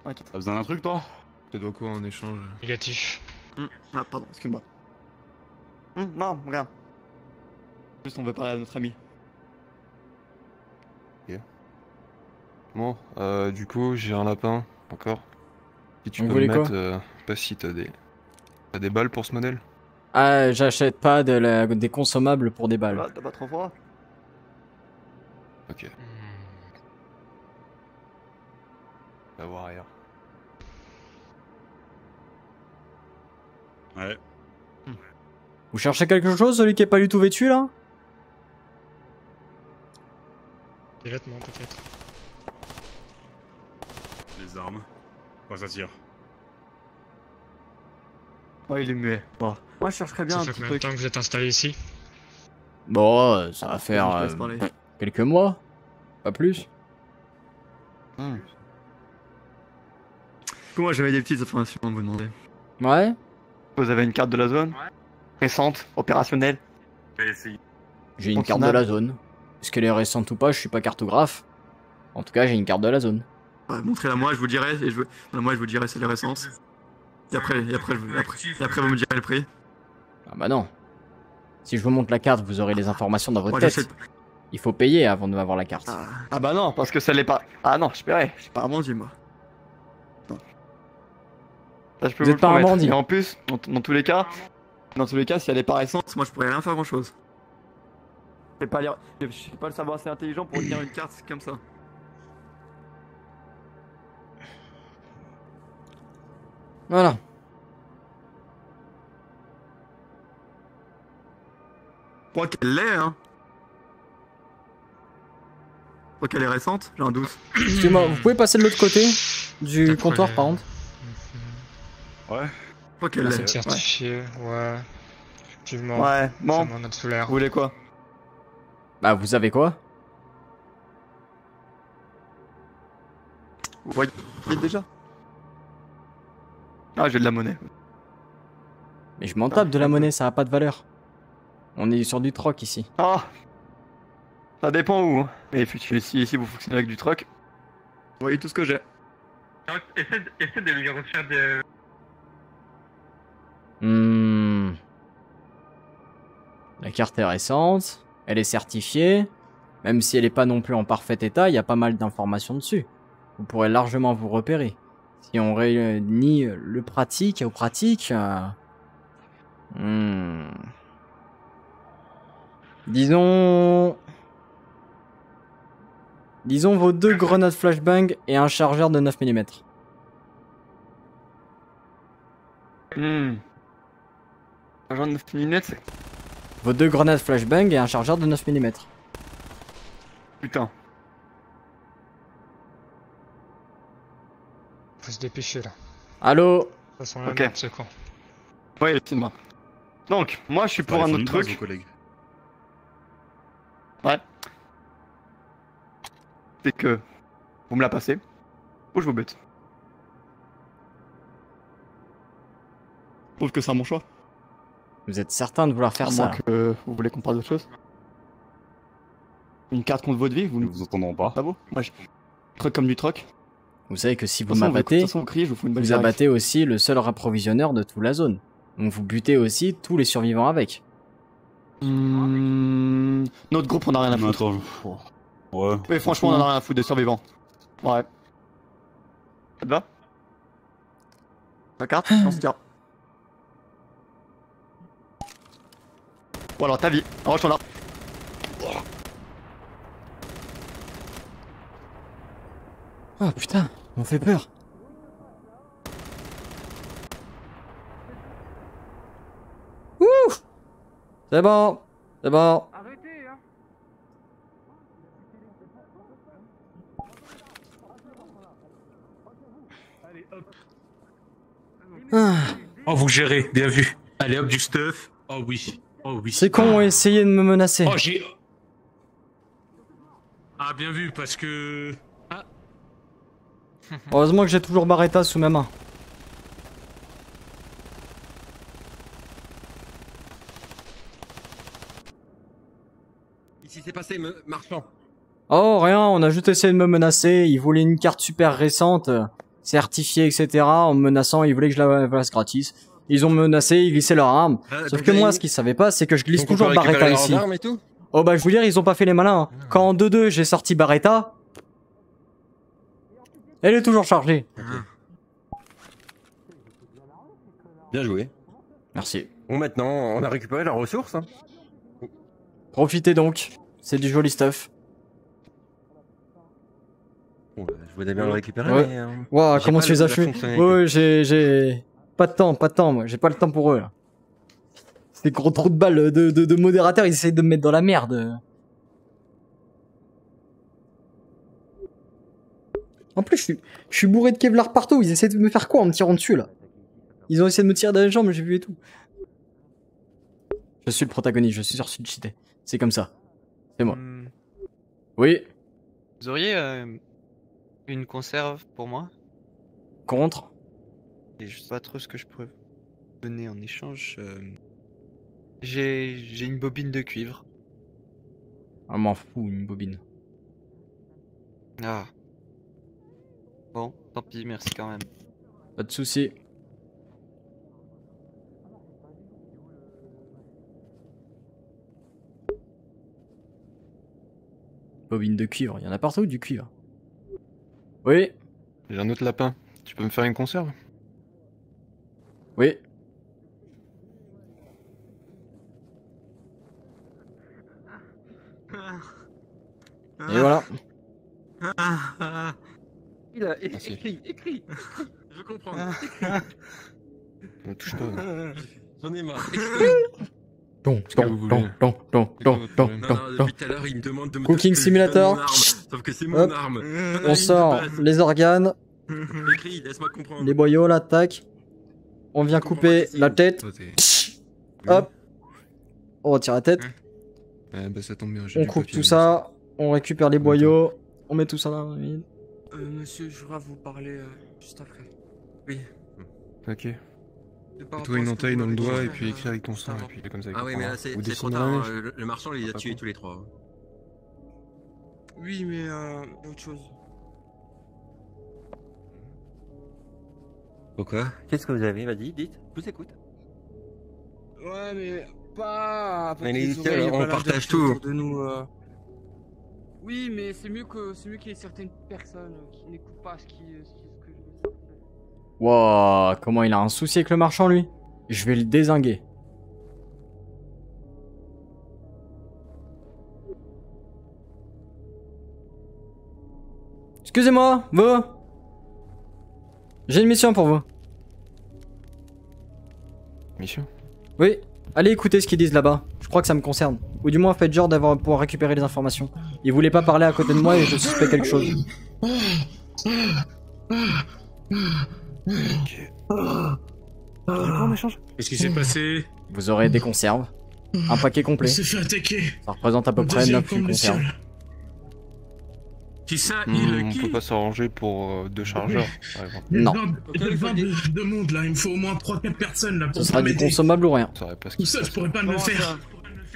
T'inquiète. T'as besoin d'un truc, toi? Je te dois quoi en échange? Négatif. Ah, pardon, excuse-moi. Non, regarde. Juste, on veut parler à notre ami. Bon, du coup, j'ai un lapin, encore. Si tu Vous peux me voulez mettre, quoi je sais pas si t'as des balles pour ce modèle? Ah, j'achète pas des consommables pour des balles. Ah, t'as pas trop froid? Ok. On va voir ailleurs. Ouais. Vous cherchez quelque chose, celui qui est pas du tout vêtu là? Des vêtements peut-être. Les armes. Quoi ça tire? Ouais, il est muet. Bon. Moi, je chercherais bien Ça un fait petit combien de truc. temps que vous êtes installé ici? Bon, ça va Je faire te laisse parler. quelques mois. Pas plus. Moi j'avais des petites informations à vous demander. Ouais. Vous avez une carte de la zone récente, opérationnelle? J'ai une carte de la zone. Est-ce qu'elle est récente ou pas, je suis pas cartographe. En tout cas, j'ai une carte de la zone. Ouais, montrez-la moi, je vous dirai, moi je vous dirai si elle est récente. Et après vous me direz le prix. Ah bah non. Si je vous montre la carte, vous aurez les informations dans votre Ouais, tête. Il faut payer avant de avoir la carte. Ah bah non, parce que ça l'est pas. Ah non, je paierai, je suis pas un bandit moi. Non. Ça, je peux Vous êtes le pas un promettre. bandit. Et en plus, dans tous les cas, si elle est pas récente, moi je pourrais rien faire grand chose. Je sais pas le savoir assez intelligent pour tenir une carte comme ça. Voilà. Je crois qu'elle l'est, hein. Je crois qu'elle est récente, j'ai un doute. Excusez-moi, vous pouvez passer de l'autre côté du comptoir par contre? Ouais. Je crois qu'elle C'est l'est. certifié, ouais. Effectivement. Ouais, bon. C'est mon note solaire. Vous voulez quoi? Bah, vous avez quoi? Vous voyez déjà? Ah, j'ai de la monnaie. Mais je m'en tape de la monnaie, ça a pas de valeur. On est sur du troc ici. Ah, ça dépend où. Hein. Mais si vous fonctionnez avec du troc, vous voyez tout ce que j'ai. Essaie de lui refaire des... La carte est récente, elle est certifiée. Même si elle est pas non plus en parfait état, il y a pas mal d'informations dessus. Vous pourrez largement vous repérer. Si on réunit le pratique au pratique... Disons vos 2 grenades flashbang et un chargeur de 9 mm. Chargeur de 9 mm, c'est... Vos 2 grenades flashbang et un chargeur de 9 mm. Putain. Faut se dépêcher là. Allô? Ça sent la Ok. merde, c'est con. Oui, effectivement. Donc, moi je suis pour un autre truc. Ouais. C'est que vous me la passez ou je vous bute. Je trouve que c'est mon choix. Vous êtes certain de vouloir faire À ça? moins que vous voulez qu'on parle d'autre chose. Une carte contre votre vie, vous ne vous entendrons pas. Pas beau. Moi, je... Truc comme du troc. Vous savez que si De vous toute façon, m'abattez, de toute façon, on crie, je vous fous une balle vous directe. abattez aussi le seul approvisionneur de toute la zone. Donc vous butez aussi tous les survivants avec. Notre groupe, on a rien à foutre. Attends, ouais. Oui, franchement, on en a rien à foutre des survivants. Ouais. Ça te va? Ta carte? On se tire. Ou alors ta vie. Arrange ton arme. Oh putain, on fait peur. Ouh! C'est bon, c'est bon. Ah. Oh, vous gérez, bien vu. Allez hop, du stuff. Oh oui, oh oui. C'est con, essayez de me menacer. Oh, j'ai... Ah, bien vu, parce que... Ah. Heureusement que j'ai toujours Barretta sous ma main. Ici c'est passé, marchand. Oh rien, on a juste essayé de me menacer, ils voulaient une carte super récente, certifiée, etc. En me menaçant, ils voulaient que je la fasse gratis. Ils ont menacé, ils glissaient leur arme. Sauf que moi, ce qu'ils savaient pas, c'est que je glisse Donc on toujours peut Barretta récupérer ici. leurs armes et tout Oh bah je vous dire, ils ont pas fait les malins. Hein. Quand en 2-2 j'ai sorti Barretta, elle est toujours chargée. Bien joué. Merci. Bon, maintenant, on a récupéré leurs ressources. Hein. Profitez donc, c'est du joli stuff. Bon, je voudrais bien le récupérer, Ouais. mais... Wow, j'ai comment pas tu les la as fait? fonctionnalité. Ouais, j'ai... Pas de temps, moi. J'ai pas le temps pour eux, là. Ces gros trous de balles de modérateurs, ils essayent de me mettre dans la merde. En plus, je suis bourré de Kevlar partout. Ils essaient de me faire quoi en me tirant dessus, là? Ils ont essayé de me tirer dans les jambes, j'ai vu et tout. Je suis le protagoniste, je suis sur Suicide. C'est comme ça. C'est moi. Oui. Vous auriez une conserve pour moi? Contre? Et je sais pas trop ce que je pourrais donner en échange. J'ai une bobine de cuivre. Ah, m'en fous, une bobine. Ah. Bon, tant pis, merci quand même. Pas de soucis. Bobine de cuivre, il y en a partout du cuivre. Oui. J'ai un autre lapin. Tu peux me faire une conserve? Oui. Et voilà. Il a écrit. Je comprends. Ne touche pas. J'en ai marre. Depuis tout à l'heure, il me demande de me Cooking Simulator. Sauf que c'est mon arme. On sort les organes. Écrit, laisse-moi comprendre. Les boyaux, là, tac. On vient couper la tête. Hop. On retire la tête. Bah ça tombe bien. On coupe tout ça. On récupère les boyaux. On met tout ça dans la mine. Monsieur, je voudrais vous parler juste après. Oui. Ok. Toi une entaille dans le doigt et puis écris avec ton sang et puis comme ça. Ah oui, mais là c'est trop tard. Le marchand il les a tués tous les trois. Oui, mais autre chose. Pourquoi? Qu'est-ce que vous avez? Vas-y, dites. Je vous écoute. Ouais, mais pas. On partage tout. De nous, Oui, mais c'est mieux qu'il y ait certaines personnes qui n'écoutent pas ce que je veux dire. Wow, comment il a un souci avec le marchand, lui? Je vais le dézinguer. Excusez-moi, vous? J'ai une mission pour vous. Mission? Oui, allez écouter ce qu'ils disent là-bas. Je crois que ça me concerne. Ou du moins faites genre d'avoir pouvoir récupérer les informations. Ils voulaient pas parler à côté de moi et je suspecte quelque chose. Qu'est-ce qui s'est passé? Vous aurez des conserves. Un paquet complet. On s'est fait attaquer. Ça représente à peu près 9 conserves. Qui ça? On peut pas s'arranger pour 2 chargeurs, par exemple. Non. Il y a plein de monde là, il me faut au moins 3-4 personnes là pour ce sera du consommable ou rien. Tout ça, je pourrais pas le faire.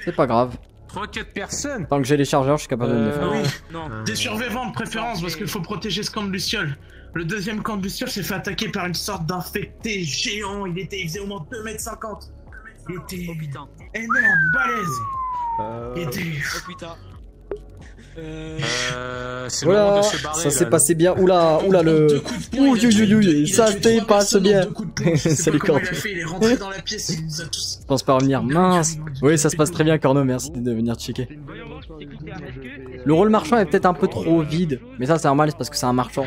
C'est pas grave. 3-4 personnes? Tant que j'ai les chargeurs, je suis capable de me défendre. Non. Des survivants de préférence parce qu'il faut protéger ce camp de Luciole. Le deuxième camp de Luciole s'est fait attaquer par une sorte d'infecté géant. Il faisait au moins 2,50 m. Il était énorme, balèze. Il était... Oh putain. C'est le moment de se barrer. Ça s'est passé bien. Oula, le. Ouh, ça se passe bien. C'est les cordes. Il est rentré dans la pièce, il nous a tous. Je pense pas revenir. Mince. Oui, ça se passe très bien, Corno. Merci de venir checker. Le rôle marchand est peut-être un peu trop vide. Mais ça, c'est normal, c'est parce que c'est un marchand.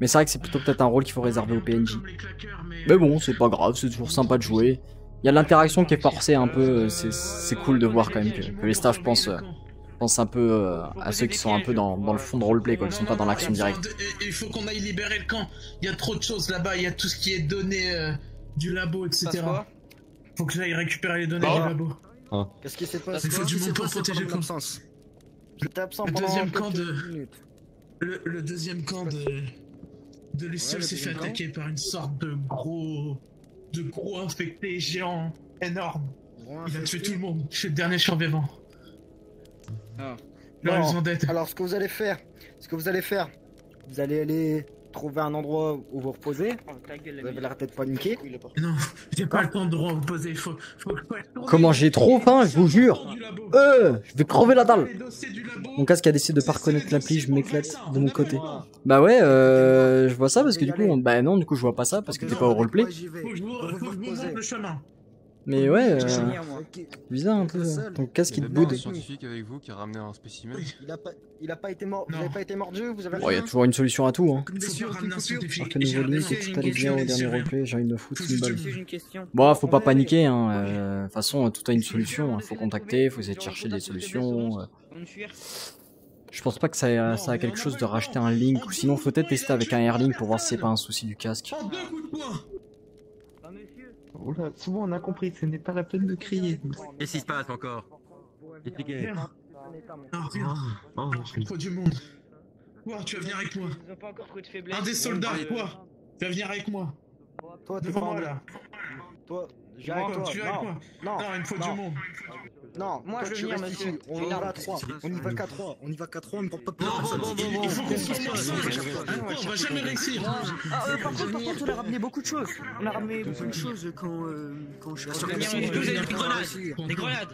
Mais c'est vrai que c'est plutôt peut-être un rôle qu'il faut réserver au PNJ. Mais bon, c'est pas grave, c'est toujours sympa de jouer. Il y a l'interaction qui est forcée un peu. C'est cool de voir quand même que les staffs pensent un peu à ceux qui sont un peu dans le fond de roleplay, quoi, qui sont pas dans l'action directe. Il faut qu'on aille libérer le camp. Il y a trop de choses là-bas. Il y a tout ce qui est données du labo, etc. Faut que j'aille récupérer les données du labo. Qu'est-ce qui s'est passé? Il faut du monde pour protéger le camp. J'étais absent Le pendant deuxième camp quelques minutes. Le deuxième camp de Luciole s'est fait attaquer par une sorte de gros infecté géant énorme. Il a tué tout le monde. Je suis le dernier survivant. Alors ce que vous allez faire, vous allez aller trouver un endroit où vous reposez. Vous avez l'air d'être paniqué. Non, j'ai pas le temps de vous poser. Faut Comment j'ai trop faim, je vous jure. Je vais crever la dalle. Mon casque a décidé de pas reconnaître l'appli, je m'éclate de mon côté. Bah ouais, je vois ça parce que du coup, bah non, du coup je vois pas ça parce que t'es pas au roleplay. Faut que je vous montre le chemin. Mais ouais, bizarre un peu. Ton casque il te boude. Un scientifique avec vous qui a ramené un spécimen. Il a pas été mort. Vous avez pas été mordu, vous avez. Bon, y a toujours une solution à tout, hein. Alors que nouveau link et tout allait bien au dernier roleplay, j'ai envie de me foutre une balle. Bon, faut pas paniquer, hein. De toute façon, tout a une solution. Faut contacter, faut essayer de chercher des solutions. Je pense pas que ça a quelque chose de racheter un link, ou sinon faut peut-être tester avec un airlink pour voir si c'est pas un souci du casque. Oula, c'est bon, on a compris, ce n'est pas la peine de crier. Qu'est-ce qui se passe encore? Rien. Il faut du monde. Quoi, tu vas venir avec moi? Un des soldats, quoi? Tu vas venir avec moi? Toi, t'es Devant pas moi en- là. Toi, j'ai avec toi. Tu es avec moi. Non, Non, il me faut du monde. Non, moi Toi, je tu veux venir, restes monsieur. ici. On y va à 3. On y va qu'à 3. On y va qu'à 3, on ne prend pas de Non, personne. il faut qu'on se force ensemble. On va jamais réussir. Par contre, on a ramené beaucoup de choses. On a ramené beaucoup de choses quand je suis Des grenades.